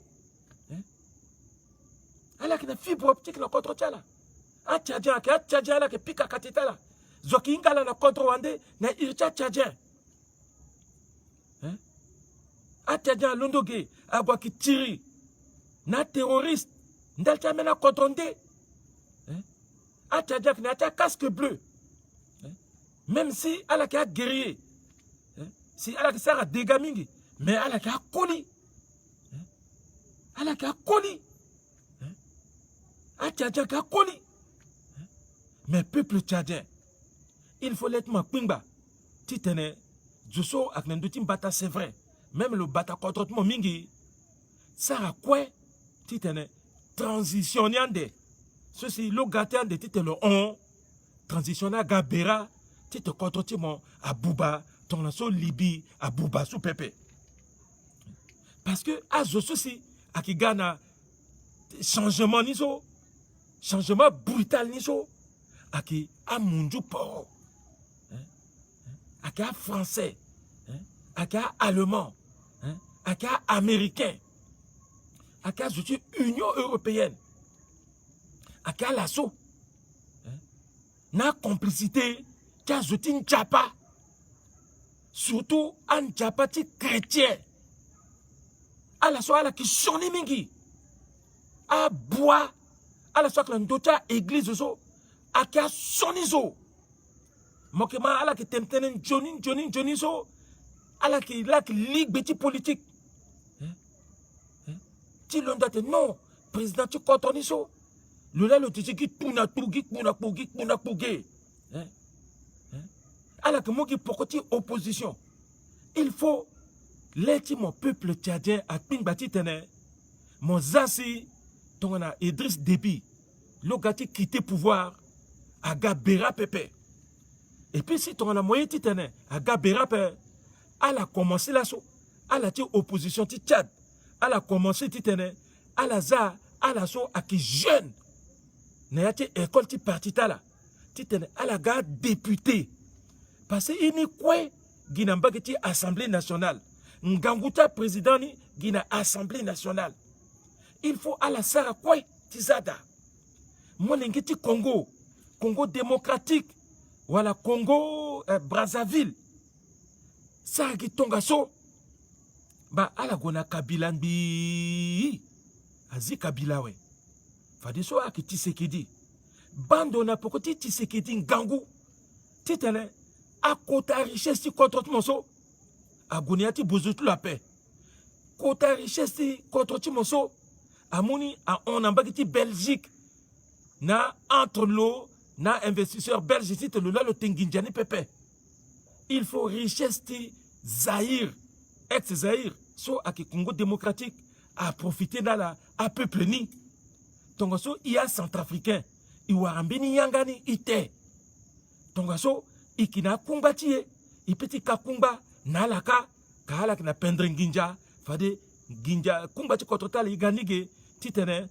à la kina fibre optique le contre tala a tchadien la que pika katita la zoki ingala na contre wande na ircha tchadien a tchadien londoge agwa ki tiri na terroriste ndalta mena contre a tchadien na ta casque bleu même si à la ka guerrier si ala sara dégâts mingi mais ala ka koli a tchadien ka koli mais peuple tchadien il faut l'être ma pingba titene juso ak nendutim bata c'est vrai même le bata contre mon mingi sara quoi titene transitionnande ceci lo gatande titelo on transitionna gabera tite contre mon abouba ton lasso libi abouba sous pepe parce que azo ceci akigana changement niso changement brutal niso aki amunju poro aki français aki allemand aki américain aki Union européenne aki lasso na complicité qui azoti Nchapa surtout un Nchapa ti chrétien ala so ala ki soni mingi a bois ala soit la ndota église so akia sonizo mokema ala ki temtenen Johnny so ala ki ligue beti politique ti londate non président tu contre so le là le tiki qui puna ala que moi qui pokoti opposition il faut laisser mon peuple tchadien à pingbati tene mon zasi tongana Idriss Déby logati quitter pouvoir à Gabera Pepe et puis si tongana moyen titene à Gabera Pepe elle a commencé là so elle a dit opposition ti Tchad elle a commencé titene elle a za elle a so à qui jeune n'a été école ti parti là titene elle a ga député parce que ini quoi gina mbageti assemblée nationale nganguta président ni gina assemblée nationale il faut à la sara quoi tizada moi l'engeti Congo démocratique voilà Congo Brazzaville ça qui tonga so ba ala gona Kabila mbi azi Kabila we fadiso a ki Tshisekedi bando na pokoti Tshisekedi ngangu titane a kota richesse ti contre timoso a goniati bozutu la paix kota richesse ti contre timoso a moni a on ambagiti Belgique na entre l'eau na investisseur belge ti le la le tenginjani pepe il faut richesse ti Zaïre ex Zaïre so a ki Congo démocratique a profiter na la a peuple ni tongaso il y a centrafricain i warambini yangani ite tongaso ikina kumbatie ipeti kakumba nalaka kala kina pendre nginja fade nginja kumbati kototala iganige titene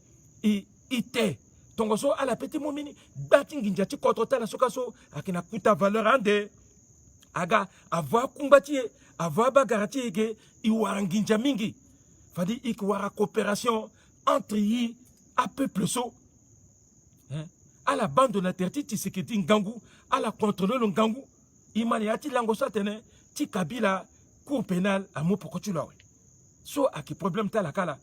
ite tongoso ala peti momini bati nginja ti kototala sokaso akina kuta valeur ande aga avoir kumbatie avoir bagarati ege iwara nginja mingi fade ikwara coopération entre yi a peuple so à la bande de la terre ti Tshisekedi ngangu à la contrôler le ngangu imani ati lango sa tene ti Kabila cour pénale à mo pokoti lawe so a ki problème ta la kala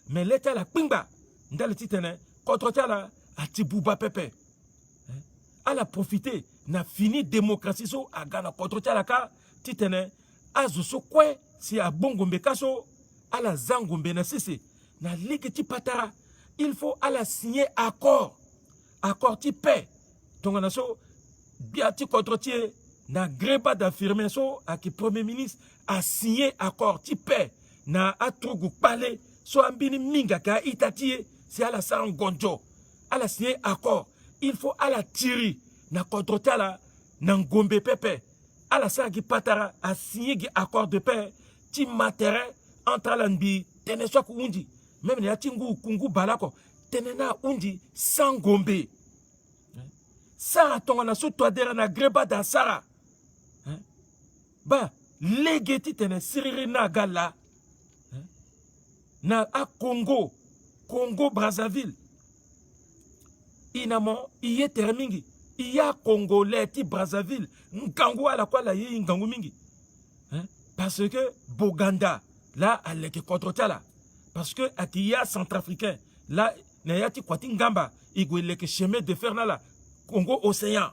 mais l'état la pingba ndale ti tene contre ta la ati buba pepe à la profiter na fini démocratie so a gana contre ta la ka ti tene azo so kwe si a bongombe kaso à la zangombe na sisi na ligue ti patara il faut à la signer accord ti paix tongana so biati contre ti na greba d'affirmer so à qui premier ministre a signé accord ti paix na atrugu pale so ambini minga ka itati si à la sangonjo à la signer accord il faut à la tirer na contre ti la na ngombe pepe à la sa qui patara a signé accord de paix ti matériel entre la nbi tene so kuundi même na tingu kungu balako tenena undi sangombe Sara tongana so toadera na greba da Sara ba legeti tene siriri na gala na a Congo Brazzaville inamo iye termingi iya Congolais ti Brazzaville ngangu ala kwa la yi ngangu mingi parce que Boganda là aleke contre tala parce que akiya centrafricain là na yati kwati ngamba igweleke chemin de fer na la Congo océan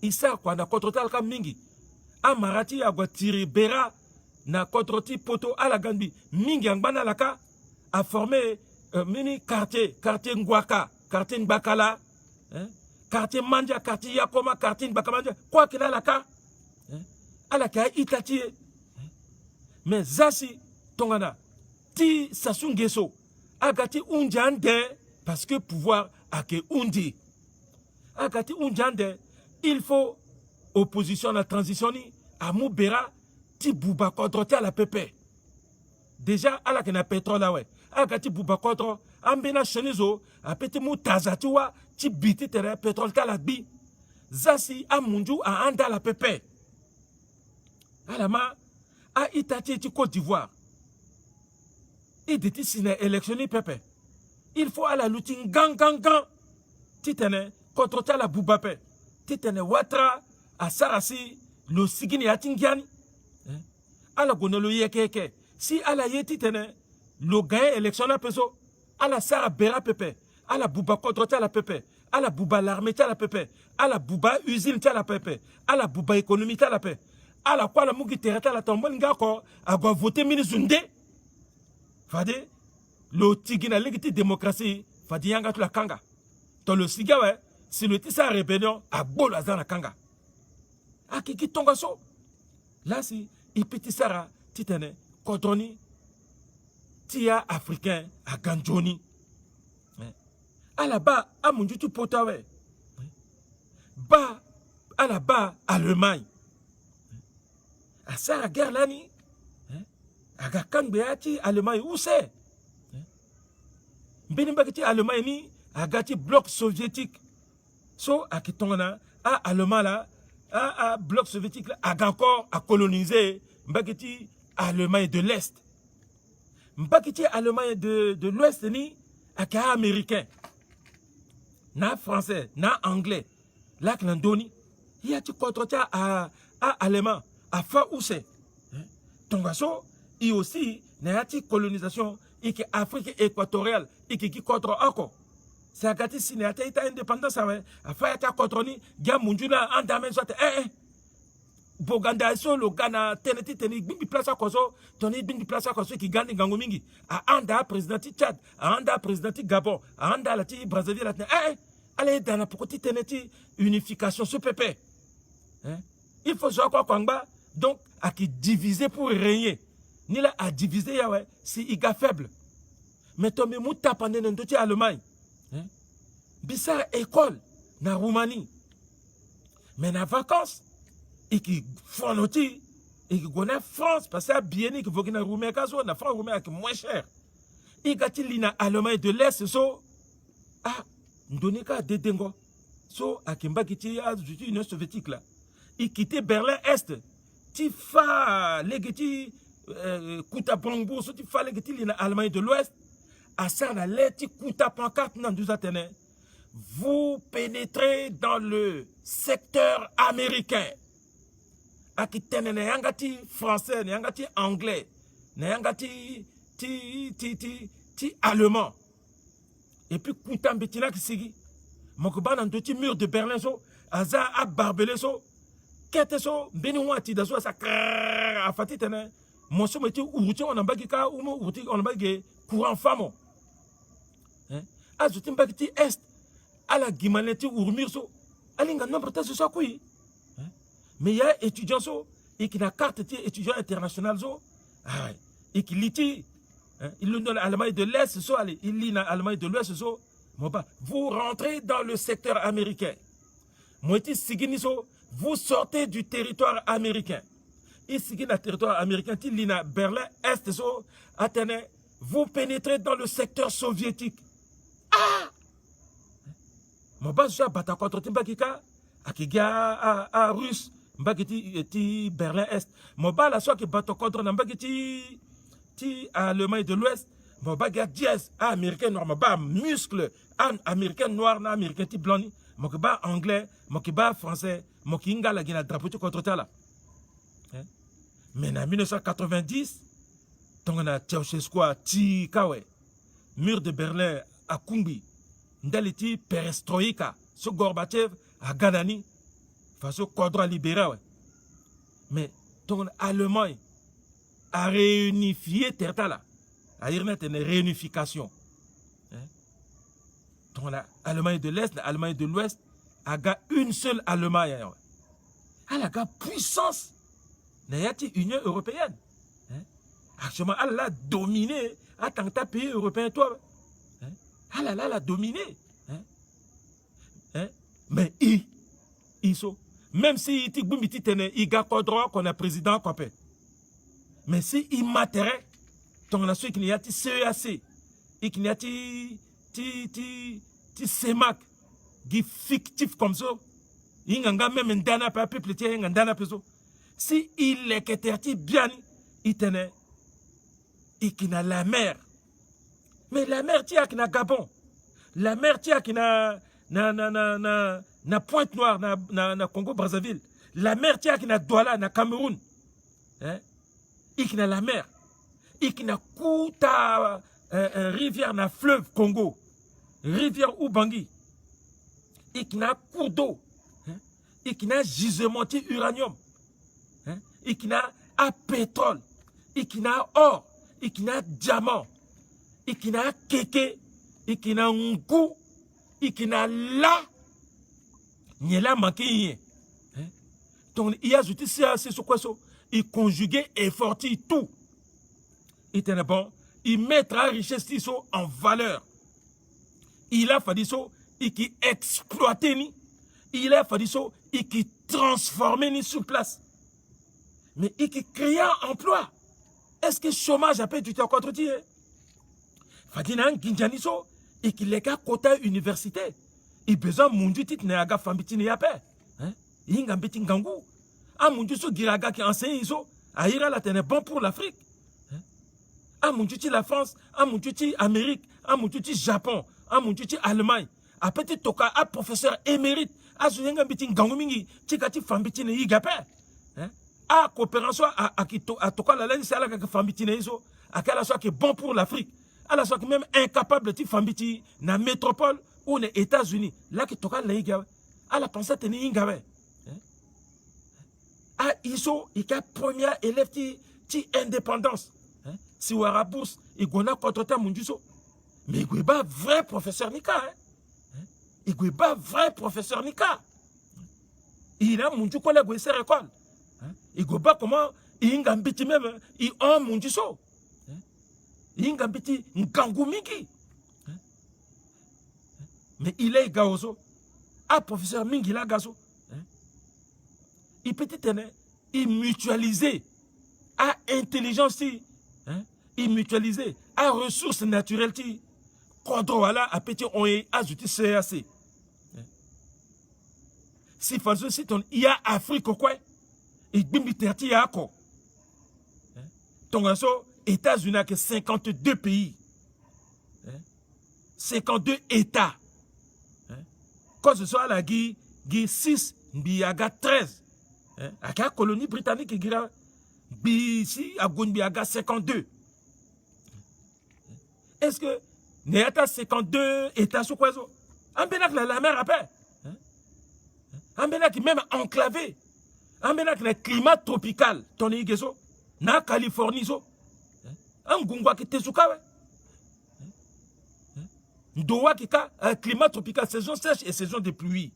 isa kwa na contre tala ka mingi amarati agwa tiri bera na contre ti poto ala gambi mingi angbana laka a formé mini quartier Ngwaka quartier Ngbakala quartier Manja quartier Yakoma quartier Ngbakama quoi qu'il a laka ala ka itati mais zasi tongana ti sasungeso agati unjande parce que pouvoir ake undi agati unjande il faut opposition la transition ni amu bera ti buba contre ti la pepe déjà ala ke na pétrole la ouais agati buba contre ambena chenizo apeti mu tazati wa ti biti tere pétrole kala bi zasi amunju a anda la pepe alama a itati ti Côte d'Ivoire et de tisine électionné pepe il faut à la lutte gang titene contre la bubape titene watra a sarasi lo sigini atingiani ala gonelo yekeke si ala ye titene lo gagne élection na peso ala Sara Bera pepe, ala Bouba Kodro tia la pepe, ala Bouba l'armée tia la pepe, ala Bouba usine tia la pepe, ala Bouba économie tia la pepe, ala kwa la mugi tereta la tombol nga ko agwa voter minizunde. Fade le tigina legiti démocratie fadi yanga tu la kanga. To le siga ouais, si le tisa rébellion a bolo azana kanga. Akiki tonga so. Là si ipiti sara titene kodroni tia africain à Ganjoni. À la bas, à mon YouTube potawe. Bas, à la bas, Allemagne. À ça, la guerre là, ni. À Gakang Beati, Allemagne, où c'est? Benibakiti, Allemagne, ni. À Gati, bloc soviétique. So, à Kitongana, à Allemagne là, à bloc soviétique là, à encore à coloniser, Mbakiti, Allemagne de l'Est. Mbakiti Allemagne de l'Ouest ni aka américain na français na anglais la clandoni il y a tu contre à allemand à fa où c'est tongaso et aussi na ti colonisation et que Afrique équatoriale et qui contre encore c'est agati si na ta indépendance à fa ta contre ni ga munjuna andame soit Boganda so le Ghana teneti teni bimbi place à koso toni bimbi place à koso qui gagne gangomingi a anda président Tchad a anda président Gabon a anda la ti Brazzaville la allez dans la petite teneti unification ce pépé il faut jouer quoi kwangba donc à qui diviser pour régner ni là à diviser ya ouais si iga faible mais tombe muta pendant ndoti Allemagne bizarre école na Roumanie mais na vacances et qui font noti et qui connaît France parce que bien qui veut que na Roumanie kazo na France Roumanie qui moins cher et gati lina Allemagne de l'Est so ndonika dedengo so akimba kiti a Union soviétique là et quitter Berlin Est ti fa legiti kuta bongo so ti fa legiti lina Allemagne de l'Ouest à ça na leti kuta pancarte nan duzatene vous pénétrez dans le secteur américain. Akitene ne yangati français, ne yangati anglais, ne yangati ti allemand. Et puis koutan betina ki sigi. Mokuba nan doti mur de Berlin so, aza a barbelé so, kete so, beni wati da so sa krrr afati tene. Monso meti uruti on ambagi ka umo uruti on ambagi courant famo. Azuti mbagi ti est, ala gimaneti urmir so, alinga nombre ta so kui. Mais il y a étudiants et qui n'a carte étudiant international et qui lit il le donne à l'Allemagne de l'Est il lit à l'Allemagne de l'Ouest vous rentrez dans le secteur américain. Vous sortez du territoire américain. Ici dans le territoire américain, il lit à Berlin Est Athènes, vous pénétrez dans le secteur soviétique. Mon bas je bata contre Timbakika à russe. Mbagiti Berlin Est. Moba la soit qui bat contre Mbagiti Allemagne de l'Ouest. Moba ga dièse américain noir. Moba muscle américain noir na américain ti blanc. Mokiba anglais, mokiba français, mokinga la gina drapeau contre tala. Mais en 1990, tongana Ceausescu ti kawe mur de Berlin à Kumbi. Ndaliti perestroïka so Gorbatchev à Ganani. Façon quadra libéral. Mais ton Allemagne a réunifié Tertala. A dire une réunification. Ton Allemagne de l'Est, l'Allemagne de l'Ouest, a une seule Allemagne. Elle a puissance. Il y a une Union européenne. Actuellement, elle a dominé. À tant que pays européen, toi. Elle a dominé. Mais ils sont. Même si il a pas droit qu'on a président copé. Mais si il m'intéresse, ton nation qui n'y a pas CEAC, et qu'il n'y a pas CEMAC, qui est fictif comme ça, il n'y a même un dana pas peuple, il y a un dana peso. Si il est que bien, il tenait, et qu'il a la mer. Mais la mer, tu as qui n'a Gabon. La mer, tu as qui n'a na Pointe Noire, na Congo Brazzaville. La mer tia qui na Douala, na Cameroun. Et qui na la mer. Et qui na Kouta rivière na fleuve Congo, rivière Ubangi, et qui n'a cours d'eau, et qui n'a gisement uranium, et qui n'a pétrole, et qui n'a or, et qui n'a diamant, et qui n'a keke, et qui n'a ngou, et qui n'a la, n'y la manqué. Donc, il y a ajouté ça, c'est ce quoi ça? Il conjuguait et forti tout. Il était bon. Il mettra la richesse en valeur. Il a fallu ça, et qui exploitait ni. Il a fallu ça, et qui transformait ni sur place. Mais il qui créait un emploi. Est-ce que le chômage a pu être contre-tiré? Fadina Ginjani so, et qui les gars quota université. Il besoin mon Dieu tit n'aga fambitine yape. Il y a un petit gangou. Ah mon Dieu so giraga qui enseigne iso. Aïra la tene bon pour l'Afrique. Ah mon Dieu la France. Ah mon Dieu Amérique. Ah mon Dieu Japon. Ah mon Dieu Allemagne. A petit toka a professeur émérite. Ah so yenga petit gangou mingi. Tikati fambitine yigape. Ah coopération à toka la laine c'est à la fambitine iso. À quelle soit qui est bon pour l'Afrique. À la soit qui même incapable de fambiti na métropole ou les États-Unis. Là qui toka la yigape. À la pensée teni yingabe. Ah, iso, il y a première élève qui indépendance. Si on a bourse, il y a contre mon Dieu. Mais il n'y a pas vrai professeur Nika. Il n'y a pas vrai professeur Nika. Il a mon Dieu qu'on a goué ses écoles. Il n'y a pas comment, il y a un petit même, il a mon Dieu. Il y a un petit Ngangoumiki. Mais il est gaozo. Ah, professeur Mingi la gazo. Il peut être mutualisé à intelligence, il mutualisé à ressources naturelles, contrôle à petit on est ajouté CAC. Si falso si ton il y a Afrique quoi, et bimiterti à quoi. Ton États-Unis que 52 pays, 52 États. Quand ce soit la Guy 6, Biaga 13. À la colonie britannique, ici, à Gonbiaga 52. Est-ce que Néata 52 États sous quoi? En Bénac, la mer après. En Bénac, même enclavé. En Bénac, le climat tropical. Ton Igeso, na Californie. En Gungwa qui te souka. Ndowa qui a climat tropical, saison sèche et saison de pluie.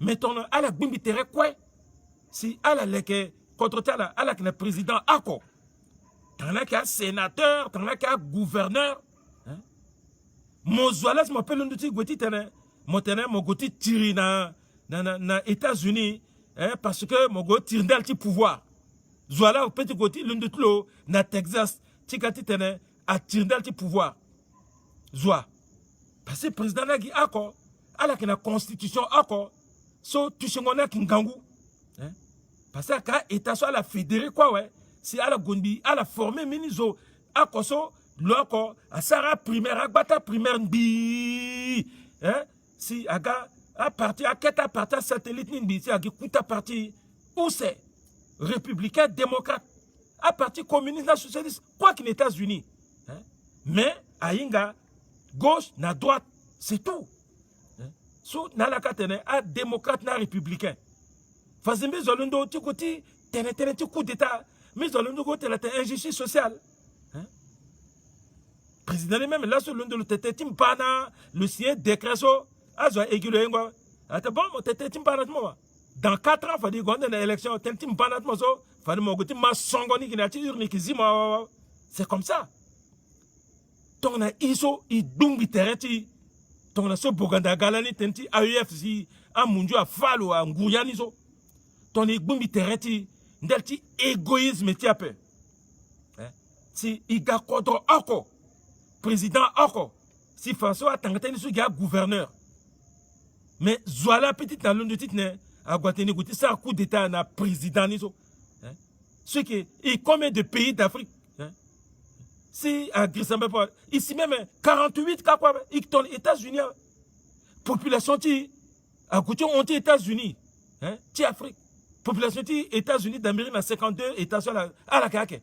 Mais ton à la bimbitere quoi? Si à la leke contre à la que président ako. T'en as qu'un sénateur, t'en as qu'un gouverneur. Mon zoalas m'appelle l'un de tes goutis tene. Mon tene mon gouti tiri na États-Unis parce que mon gouti tire dans le pouvoir. Zoala au petit gouti l'un de tout na Texas tikati tene a tiré dans le pouvoir. Zoa. Parce que le président n'a dit ako à la que la constitution ako. So tu sais qu'on a kingangu, parce que quand État soit la fédérée quoi ouais, si à la gondi à la formée miniso à koso loko à Sarah primaire à bata primaire bi, si aga à partir à keta partir satellite nimbi si aga kuta parti où c'est républicain démocrate à partir communiste na socialiste quoi qu'en États-Unis, mais à Inga gauche na droite c'est tout. So nalakatene a démocrate na républicain. Fazimbe zolundo ti koti tene ti coup d'état. Mais zolundo ko tele injustice sociale. Président même là sur l'undo le tete timpana le sien décret so azo egilo ngo. Ata bon mo tete timpana mo. Dans 4 ans fadi gonde na élection timpana mo so fadi mo goti ma songoni ki na ti urni ki zima. C'est comme ça. Donc na iso i dumbi tereti ton so boganda galani tenti AUF si a munju a falo a nguyani so ton igbumbi tereti ndelti égoïsme ti ape si iga kodro oko président oko si François tangateni so ga gouverneur mais zoala petit na londo titne a gwateni guti sa coup d'état na président ni so ce qui et combien de pays d'Afrique si à Grisambé, ici même 48 cas quoi, ils sont aux États-Unis. Population qui à côté on dit États-Unis, ti Afrique. Population qui États-Unis d'Amérique à 52 États à la CAC.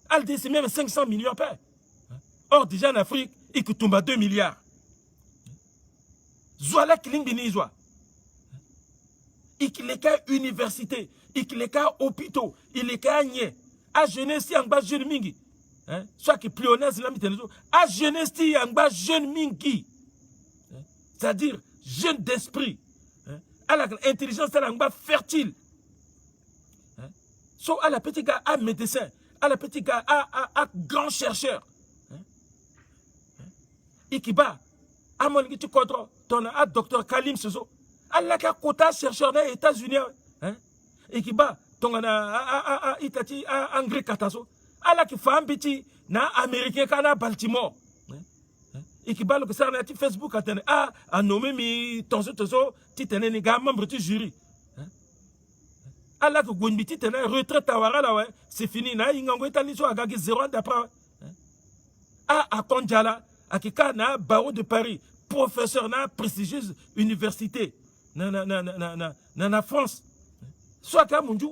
Elle dit même 500 millions paix. Or, déjà en Afrique, il tombe 2 milliards. Zoala Kilingbini Zoa. Il est qu'à université, il est qu'à hôpitaux, il est qu'à Nye. À jeunesse, en bas jeune mingi. Soit qui plus honnête, à jeunesse, en bas jeune mingi. C'est-à-dire, jeune d'esprit. À l'intelligence, en bas fertile. So, à la petite gars, à médecin, à la petite gars, à grand chercheur. Ikiba, à mon tu contre, ton à docteur Kalim Soso, à la quota chercheur des États-Unis. Ikiba, ton à Itati, à Angri Kataso, à la qui fait un petit, na américain, à Baltimore. Ikiba, le que ça, na Facebook, à nommer mi, ton so, titane, ni gars, membre du jury. Allah que Gouinbiti tena retraite à Warala, ouais, c'est fini. Na ingango itali so agagi 0 ans d'après. À Kondjala, à Kika na barreau de Paris, professeur na prestigieuse université, na France. Soit qu'à Munju,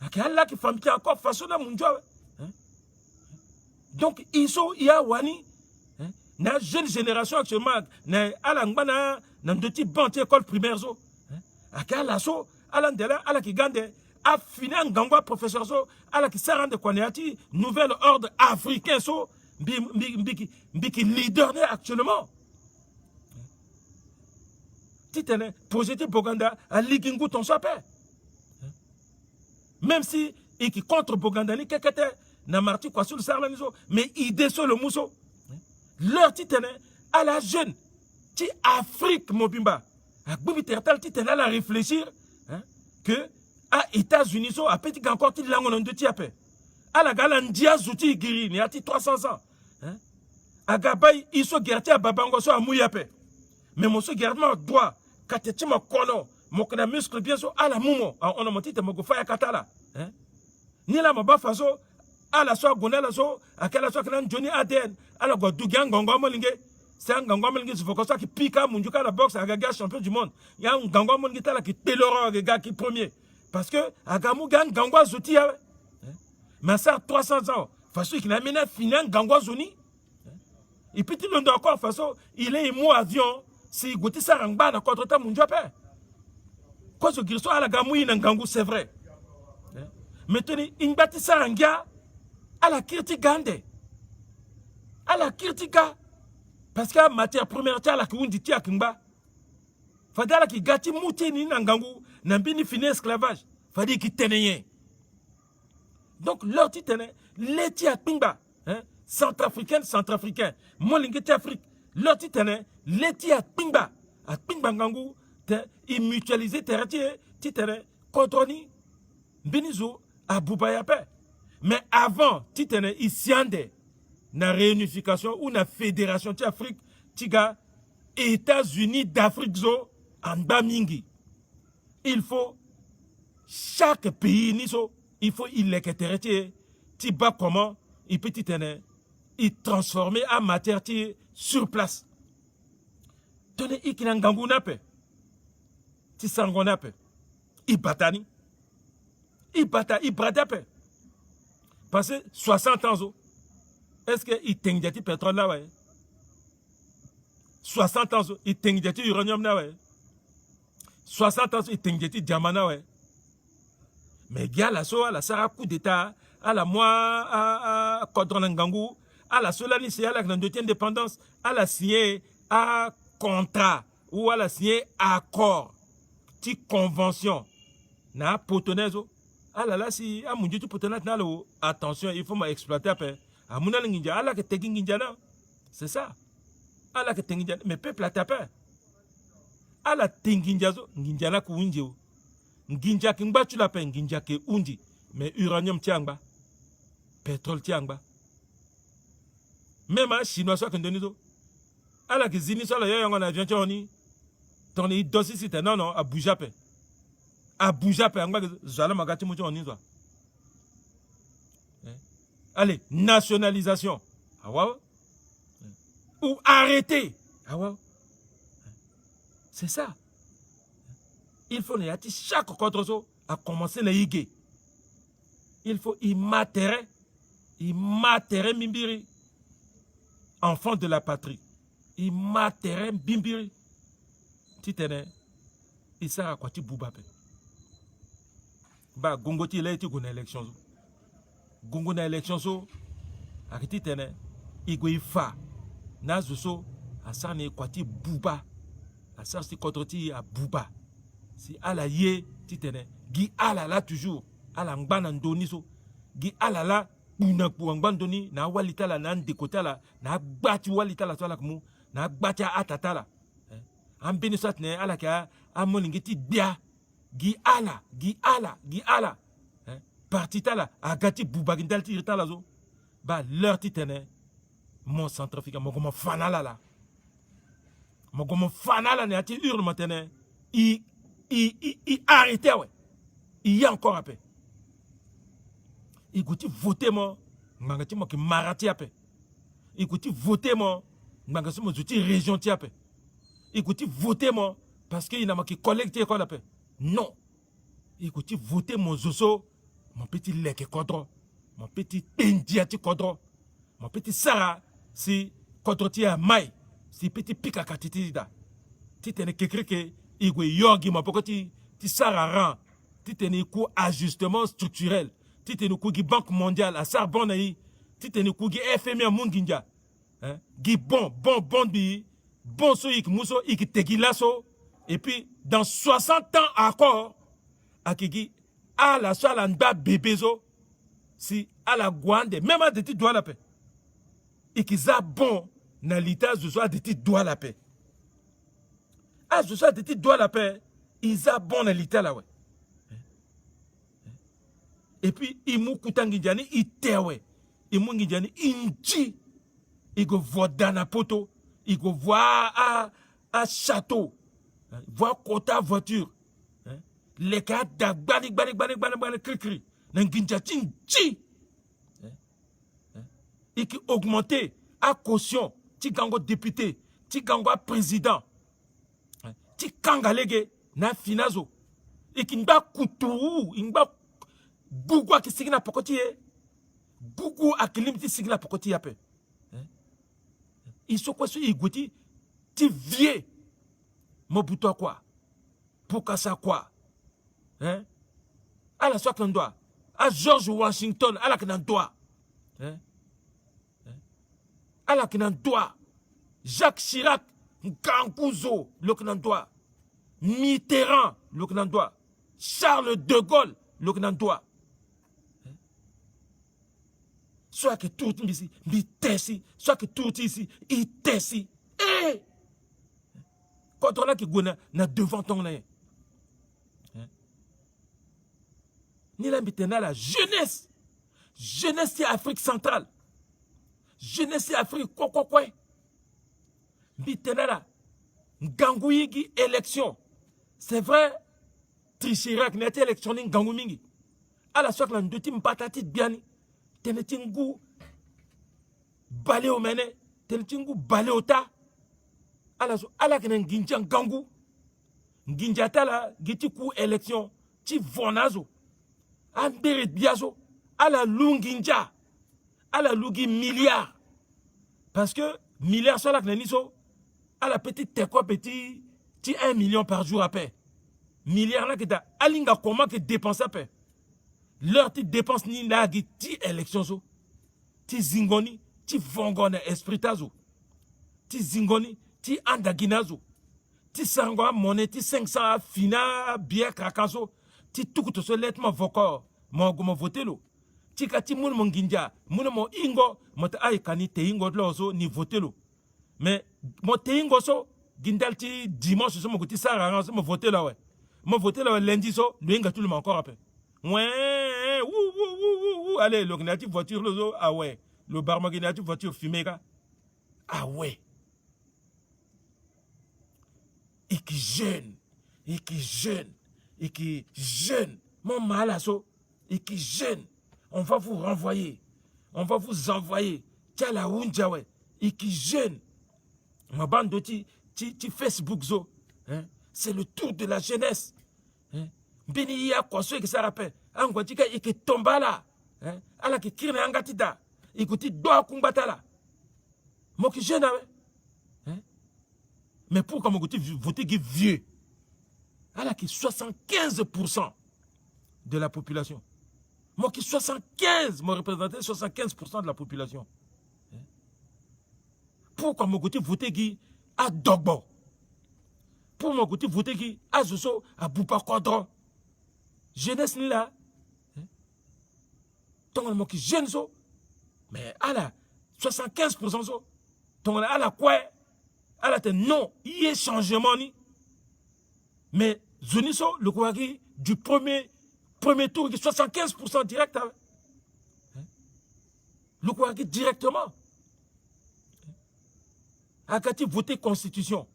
à Allah qui femme qui encore façon na Munju. Donc il y a wani, na jeune génération actuellement, na alangba na deux types banques école primaire so, à Kala so. Alandela, ala qui gande, a fini un gangwa professeur so, ala qui s'arrête de Kwaneati, nouvel ordre africain so, biki leader actuellement. Titane, projeté Boganda, a ligingu ton sapé. Même si, et qui contre Boganda, ni kekete, na marti kwa sur le sarlaniso, mais il descend le mousseau. Leur titane, à la jeune, ti Afrique, mobimba, a Boubi Tertal, titane, à la réfléchir, que à États-Unis, so, à petit encore, il langue en deux tiapé. À la galandia zouti giri, il y a 300 ans. À Gabay, il se guerre à Babango, so à Mouyape. Mais mon se guerre doit, katechi ma kono, mon kana muscle bien so, à la moumo, on a monté, mon gofa ya katala. Ni la maba faso, à la soie gonella so, à quelle soit que Johnny ADN, à la godougan gongo molingue. C'est un gangwa qui se focus qui pique à mon la boxe à Gaga champion du monde. Il y a un gangwa qui est le gars qui est premier. Parce que Agamu gang gangwa zouti. Mais ça 300 ans. Façon qu'il a mené finan gangwa zoni. Et puis il y a encore façon il est mot avion si goûter ça rangba na contre ta mon job. Quoi ce qu'il soit à la gamou in gangou c'est vrai. Maintenant il bâtit ça rangia à la critique gande. À la critique. Parce que la matière première, tu as la koundi tia kimba. Fadala qui gâti moutini nangangu, n'ambini fini esclavage. Fadi qui tenait. Donc, leur titre, les tia pingba, centrafricain, molingeti Afrique, leur titre, les tia pingba, à pingba ngangou, ils mutualisaient terre, titre, controni, binizo, à Boubayape. Mais avant, titre, ils siandent. Na réunification ou na fédération de Afrique, tiga États-Unis d'Afrique zo en bamingi. Il faut chaque pays niso, il faut il les tiba comment il peut il transformer en matière sur place. Tenez ikinangangu nape, ti sango nape, ibatani, ibatape. Passé 60 ans zo. Est-ce qu'il t'inquiète du pétrole là, ouais? 60 ans, il t'inquiète du uranium là, ouais? 60 ans, il t'inquiète du diamant là, ouais? Mais il y a la soie, la Sarah coup d'État, à la moi, à Kodronangangou, à la Solani, c'est à la grande indépendance, à la signer à contrat, ou à la signer accord, petite convention, na potonezo, à la là, si, à mon Dieu, tu potonat, attention, il faut m'exploiter après. Amuna nginja ala ke tegi nginjana. C'est ça. Ala ke tegi nginjana. Mais peuple a tapé. Ala tenginjazo nginjana ku unjeo. Nginja kimba tu la peine nginja ke undi. Mais uranium tiangba. Pétrole tiangba. Même un chinois soit kendonizo. Ala ke zini so la yo ngona avion tioni. Ton i dosi site non à Boujape. À Boujape ngba zala magati mo tioni zo. Allez, nationalisation. Ah ouais. Ou arrêter. Ah ouais. C'est ça. Il faut chaque contre à commencer à yiguer. Il faut y mater il m'a terrain bimbiri. Enfant de la patrie. Il m'a terrain bimbiri. Titene. Il sera quoi tu boubape. Bah, Gongoti, il a été gona élection. Gongo na élection so. Akiti tene. Igo ifa. Nazuso. Asane quoi tu bouba. Asane si contre ti a bouba. Si ala ye. Titene. Gi ala la toujours. Ala ngban andoni so. Gi ala la. Una ngban na walita la na ndekota la. Na gbati walita la so la kumu. Na gbati atata la. Ambeni satne ala ka. Amoningiti bia. Gi ala. Partita la. Agati boubagindal ti irita la zo. Ba leur titene. Mon centrafricain. Mogomo fanala la. Mogomo fanala ne ati hurle matene. Il arrêtait ouais. Il y a encore à paix. Il goûte voter moi. Mangati mo ki marati à paix. Il goûte voter moi. Mangati mo zouti région ti à paix. Il goûte voter moi. Parce qu'il n'a pas qui collecte quoi la paix. Non. Il goûte voter mon zozo. Mon petit leke kodro. Mon petit indiati kodro. Mon petit Sarah. Si kodro ti a mai. Si petit pika katiti da. Ti tene kekreke. Igwe yogi ma poko ti Sarah ran. Ti tene ku ajustement structurel. Ti tene ku gi banque mondiale. A Sarbonne yi. Ti tene ku gi FMI a munginja. Gi bon bi. Bon so yik muso yik tegilaso. Et puis, dans 60 ans encore, Akigi, à la soie l'anda bébézo, si à la guande, même à des petits doigts la paix. Et qu'ils a bon, dans l'état, je sois des petits doigts la paix. Ah, je sois des petits doigts la paix, ils a bon dans l'état là, ouais. Et puis, il mou koutangidjani, il tewe. Il mou ngidjani, inji. Il go voir dans poto, il go voir à château. Voir quota voiture. Les gars d'agbani, cri. N'enginjatin, chi. Et qui augmenté à caution. Ti gango député. Ti gango président. Ti kangalege. Na finazo. Et qui n'ba koutou. N'ba gougou a qui signa pokoti. Gougou a qui limiti signa pokoti yape. Ils sont quoi sur Igouti. Ti vieux. Mobuto quoi? Pukasa quoi? Hein? À la soie doit. À George Washington, à la qu'il doit. Hein? À la qu'il doit. Jacques Chirac, Gangouzo, le qu'il doit. Mitterrand, le qu'il doit. Charles de Gaulle, le qu'il doit. Soit que tout ici, bitessi, soit que tout ici, itessi. Eh! Quand on a qui goûte na devant ton nez. Ni la mitena la jeunesse. Jeunesse c'est Afrique centrale. Jeunesse c'est Afrique quoi. Mitena la Ngangouigi élection. C'est vrai. Trichirac n'a été électionné Ngangoumingi. À la soirée, l'un de tim patati biani. Tenetingu balé au mene. Tenetingu balé au ta. ala kena nginja ngangu nginja tala giti ku élection ti vonazo ambere biazo ala lunginja ala lugi milliard parce que milliard sur la kena niso ala petit quoi petit ti 1 million par jour à paix milliard là que ta alinga comment que dépenser à paix leur ti dépense ni la ti élection so ti zingoni ti vongona espritazo ti zingoni ti andaginazo ti sangwa monnaie ti 500 fina bien krakazo ti tukuto so letma voko mo votelo ti kati mun mo nginja mun mo ingo mota ay kani te ingo lozo ni votelo mais mo te ingo so gindal ti dimanche so mo ti sara so mo votelo ouais mo votelo lundi so le inga tout le monde encore après ouais allez l'organisatif voiture lozo ah ouais le barmaginatif voiture fumega ah ouais. Et qui jeune, mon malasso, et qui jeune, on va vous renvoyer, on va vous envoyer, tiens la Oundjawe, et qui jeune, ma bande de ti Facebook zo, hein? C'est le tour de la jeunesse, hein? Béni ya quoi, ceux qui ça rappelle, Angwatika et qui tomba là, hein? Alors qui kire angatida, écoutez, doit combattre là. Moi qui jeune, hein? Mais pourquoi mon côté voter qui vieux? Alors qui 75% de la population. Moi qui 75, moi représentais 75% de la population. Hein? Pourquoi mon côté voter qui a Dogbo? Pour mon côté voter qui a Zoso, à Boupa Kodro? Jeunesse là. Donc, moi qui jeune, mais à la 75%, donc à la quoi? À la non, il y a changement. Mais Zoniso, le quoi du premier tour, 75% direct. Hein? Le quoi directement. A quand il voté constitution,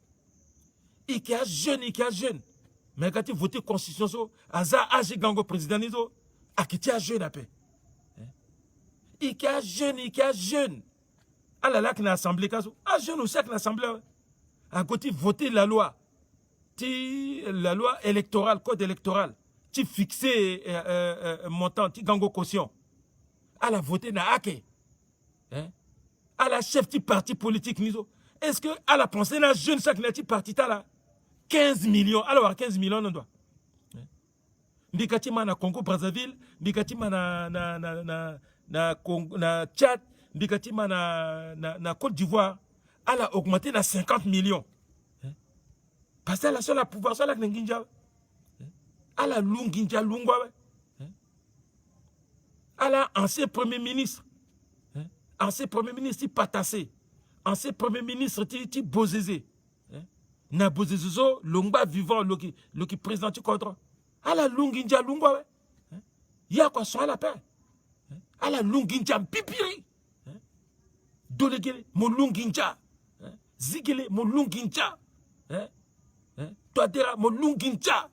il y a jeune. Mais quand il voté constitution, Aza Agi Gango président, a qui a jeune à paix. Il y a jeune. À la lac l'assemblée, à jeune aussi à l'assemblée. À côté voter la loi électorale, code électoral, qui fixé montant, qui gango caution. À la voter na ake. À la chef du parti politique niso. Est-ce que à la pensée na jeune chaque nati parti là 15 millions. Alors 15 millions on doit. Bikati na Congo Brazzaville, bikati na Tchad, bikati na Côte d'Ivoire, elle a augmenté na 50 millions. Parce que la seule à pouvoir, c'est la Nginja. Elle a Lunginja Lungwa. Elle a ancien premier ministre. Ancien premier ministre Patassé. Ancien premier ministre Bozézé. Na Bozézézo, Longba vivant, le qui présente contre. Elle a Lunginja Lungwa. Il y a quoi sur la paix. Elle a Lunginja Pipiri. Dolegele, mon Lunginja. Zigele, mon Lunginja. Toadera, mon Lunginja.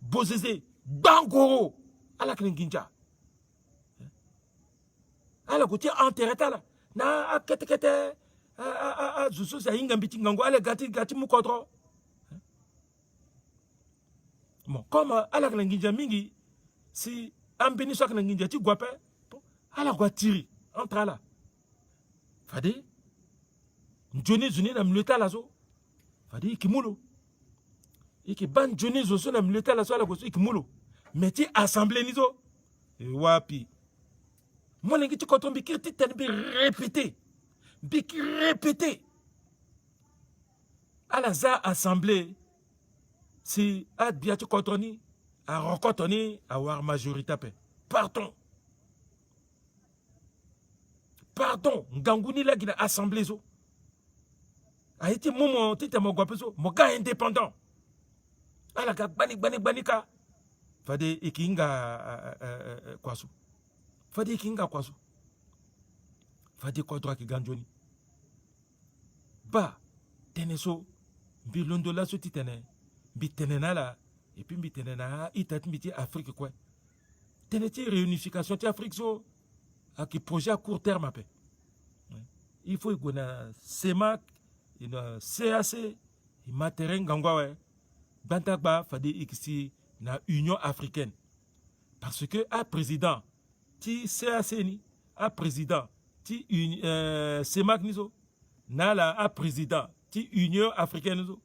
Bozézé, Bangoro. Elle a Lunginja. Elle a goûté enterré là. Na a kete a zuzu sa inga bitingango ale gati mukodro. Bon, comme elle a Lunginja mingi, si ambeni soit Lunginja ti guape, elle a guatiri entre là. Fade, Johnny Zuni na mleta lazo. Fade ikimulo. Iki ban Johnny Zoso na mleta lazo ala goso ikimulo. Meti assemblée nizo. E wapi. Moi nengi ti koton bikirti ten bi répété. Biki répété. Ala za assemblée si ad biati kotoni a rokotoni a war majorité pe. Partons. Pardon, Ngangouni la gina assemblée zo. A été moment tite mo gwapeso, mo ga indépendant. Ala ga banika. Fade ikinga kwaso. Fade ikinga kwaso. Fade kwa droit ki ganjoni. Ba teneso bi londo la so titene. Bi tenena la et puis bi tenena itat miti Afrique quoi. Teneti réunification ti Afrique so. Qui projet à court terme après. Il faut que na CEMAC, na CAC, matériel gangwa bantagba fadi ici na Union africaine. Parce que à président ti CAC ni, à président ti CEMAC niso, na la à président ti Union africaine niso.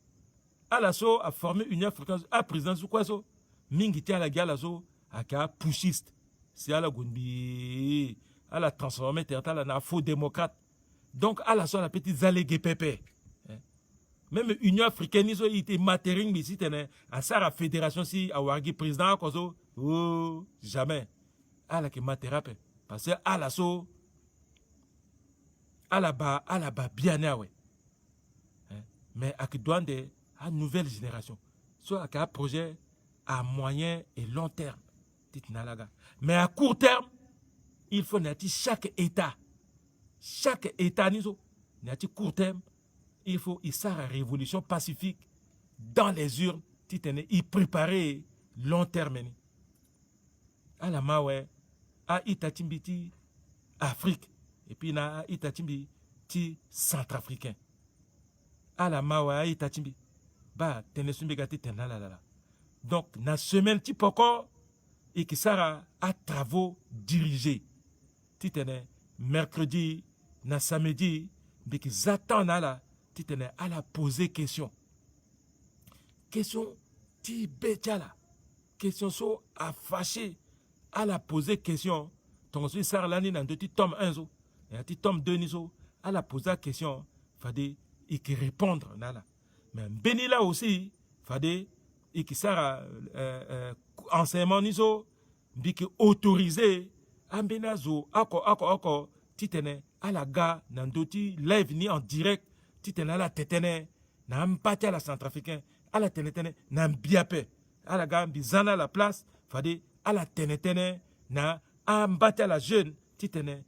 À la so a formé Union africaine à président sou quoi so mingi ti à la gala so aka pushiste. C'est à la gonbi à la transformer territoire en faux démocrate. Donc, à la soit la petite zalégué pépé. Même l'Union africaine, ils ont été matériels, mais si tu es à la fédération, si à Wargi président, oh, jamais. À la qui matériel, parce que à la so, à la bas, bien, ouais. Mais à qui doit de à nouvelle génération. Soit à un projet à moyen et long terme. Mais à court terme, il faut que chaque État, court terme, il faut une révolution pacifique dans les urnes, il préparer long terme. À la mawe, à Itatimbiti, Afrique, et puis à Itatimbiti, centrafricain. À la mawe, à Itatimbi, bah, tenesumbi tenala. Donc, la semaine type encore, et qui sera à travaux dirigés. Titene mercredi, na samedi, biki zatan ala, titene ala poser question. Question ti betala. Question so a fâché, ala poser question. Ton sui sar lani nan de ti tome 1 zo, et ti tome 2 niso, ala poser question, fade iki répondre nala. Mais béni là aussi, fade iki sara enseignement niso, biki autorisé, ambena zo, ako, titene, ala ga, nan doti live ni en direct, titene ala tetene, na mpati ala centrafricain, ala tenetene, na mbiape, ala ga mbizana la place, fade ala tenetene, na mbati ala jeune, titene,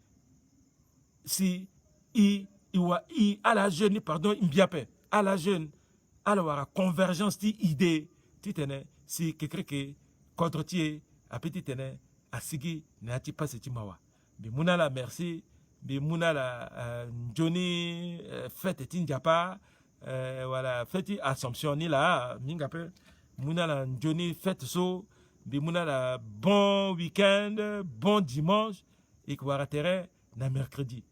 si ala jeune, pardon, mbiape, ala jeune, ala wara convergence ti idée, titene, si kekreke, contre tie, apeti tene, asigi, na ti passe ti mawa. Bimuna la merci, bimuna la Johnny, fête ti ndiapa, voilà, fête Assomption ni la, mingape, muna la Johnny fête so, bimuna la bon week-end, bon dimanche, et qu'on va terre na mercredi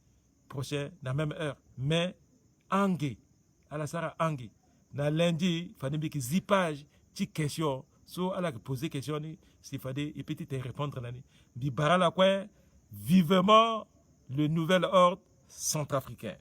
prochain, na même heure. Mais, angé, à la sara angé, na lundi, fallait que zipage, ti question, so à la poser question ni, s'il fallait, et petit te répondre l'année. Bi barala quoi, vivement le nouvel ordre centrafricain.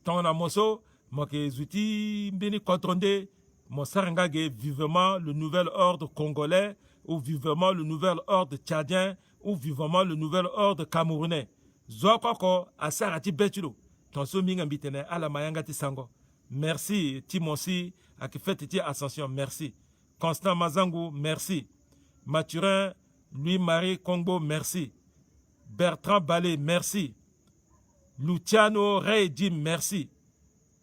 Tant on a mosso, moi que zouti beni contronde, mon sarangage vivement le nouvel ordre congolais, ou vivement le nouvel ordre tchadien, ou vivement le nouvel ordre camerounais. Zokoko a sarati betulo. Ton so minga bitene ala mayanga ti sango. Merci Timonsi a qui fait ti ascension, merci. Constant Mazangu, merci. Mathurin Louis-Marie Congo, merci. Bertrand Ballet, merci. Luciano Reydim, merci.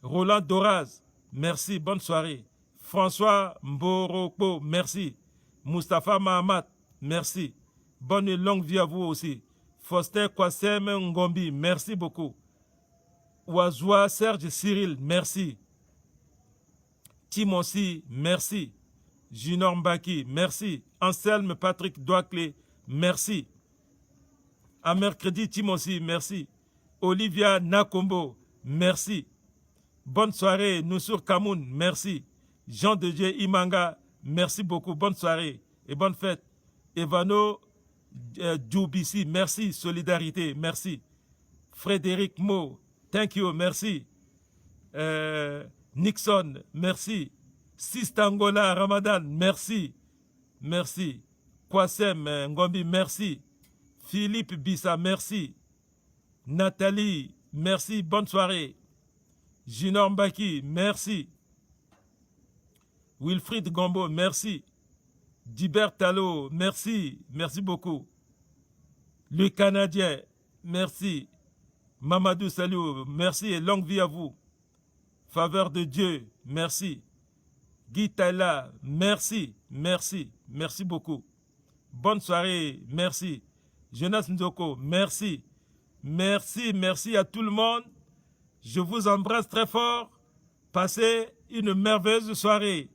Roland Doraz, merci, bonne soirée. François Mboroko, merci. Mustapha Mahamat, merci. Bonne et longue vie à vous aussi. Faustin Kwasem Ngombi, merci beaucoup. Ouazoua Serge Cyril, merci. Timonsi, merci. Junior Mbaki, merci. Anselme Patrick Douaclé, merci. À mercredi, Timonsi, merci. Olivia Nakombo, merci. Bonne soirée, Noussur Kamoun, merci. Jean de Dieu Imanga, merci beaucoup. Bonne soirée et bonne fête. Evano Djoubissi, merci. Solidarité, merci. Frédéric Mo, thank you, merci. Nixon, merci. Sistangola Ramadan, merci. Merci. Kwasem Ngombi, merci. Philippe Bissa, merci. Nathalie, merci. Bonne soirée. Junior Mbaki, merci. Wilfried Gombo, merci. Dibert Talo, merci. Merci beaucoup. Le Canadien, merci. Mamadou Salou, merci et longue vie à vous. Faveur de Dieu, merci. Guy Taïla, merci. Merci. Merci beaucoup. Bonne soirée, merci. Jonas Ndoko, merci. Merci, merci à tout le monde. Je vous embrasse très fort. Passez une merveilleuse soirée.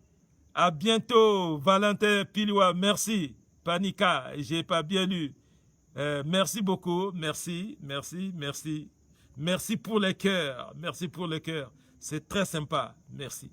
À bientôt, Valentin Piloua. Merci. Panika, j'ai pas bien lu. Merci beaucoup. Merci, merci, merci. Merci pour les cœurs. Merci pour les cœurs. C'est très sympa. Merci.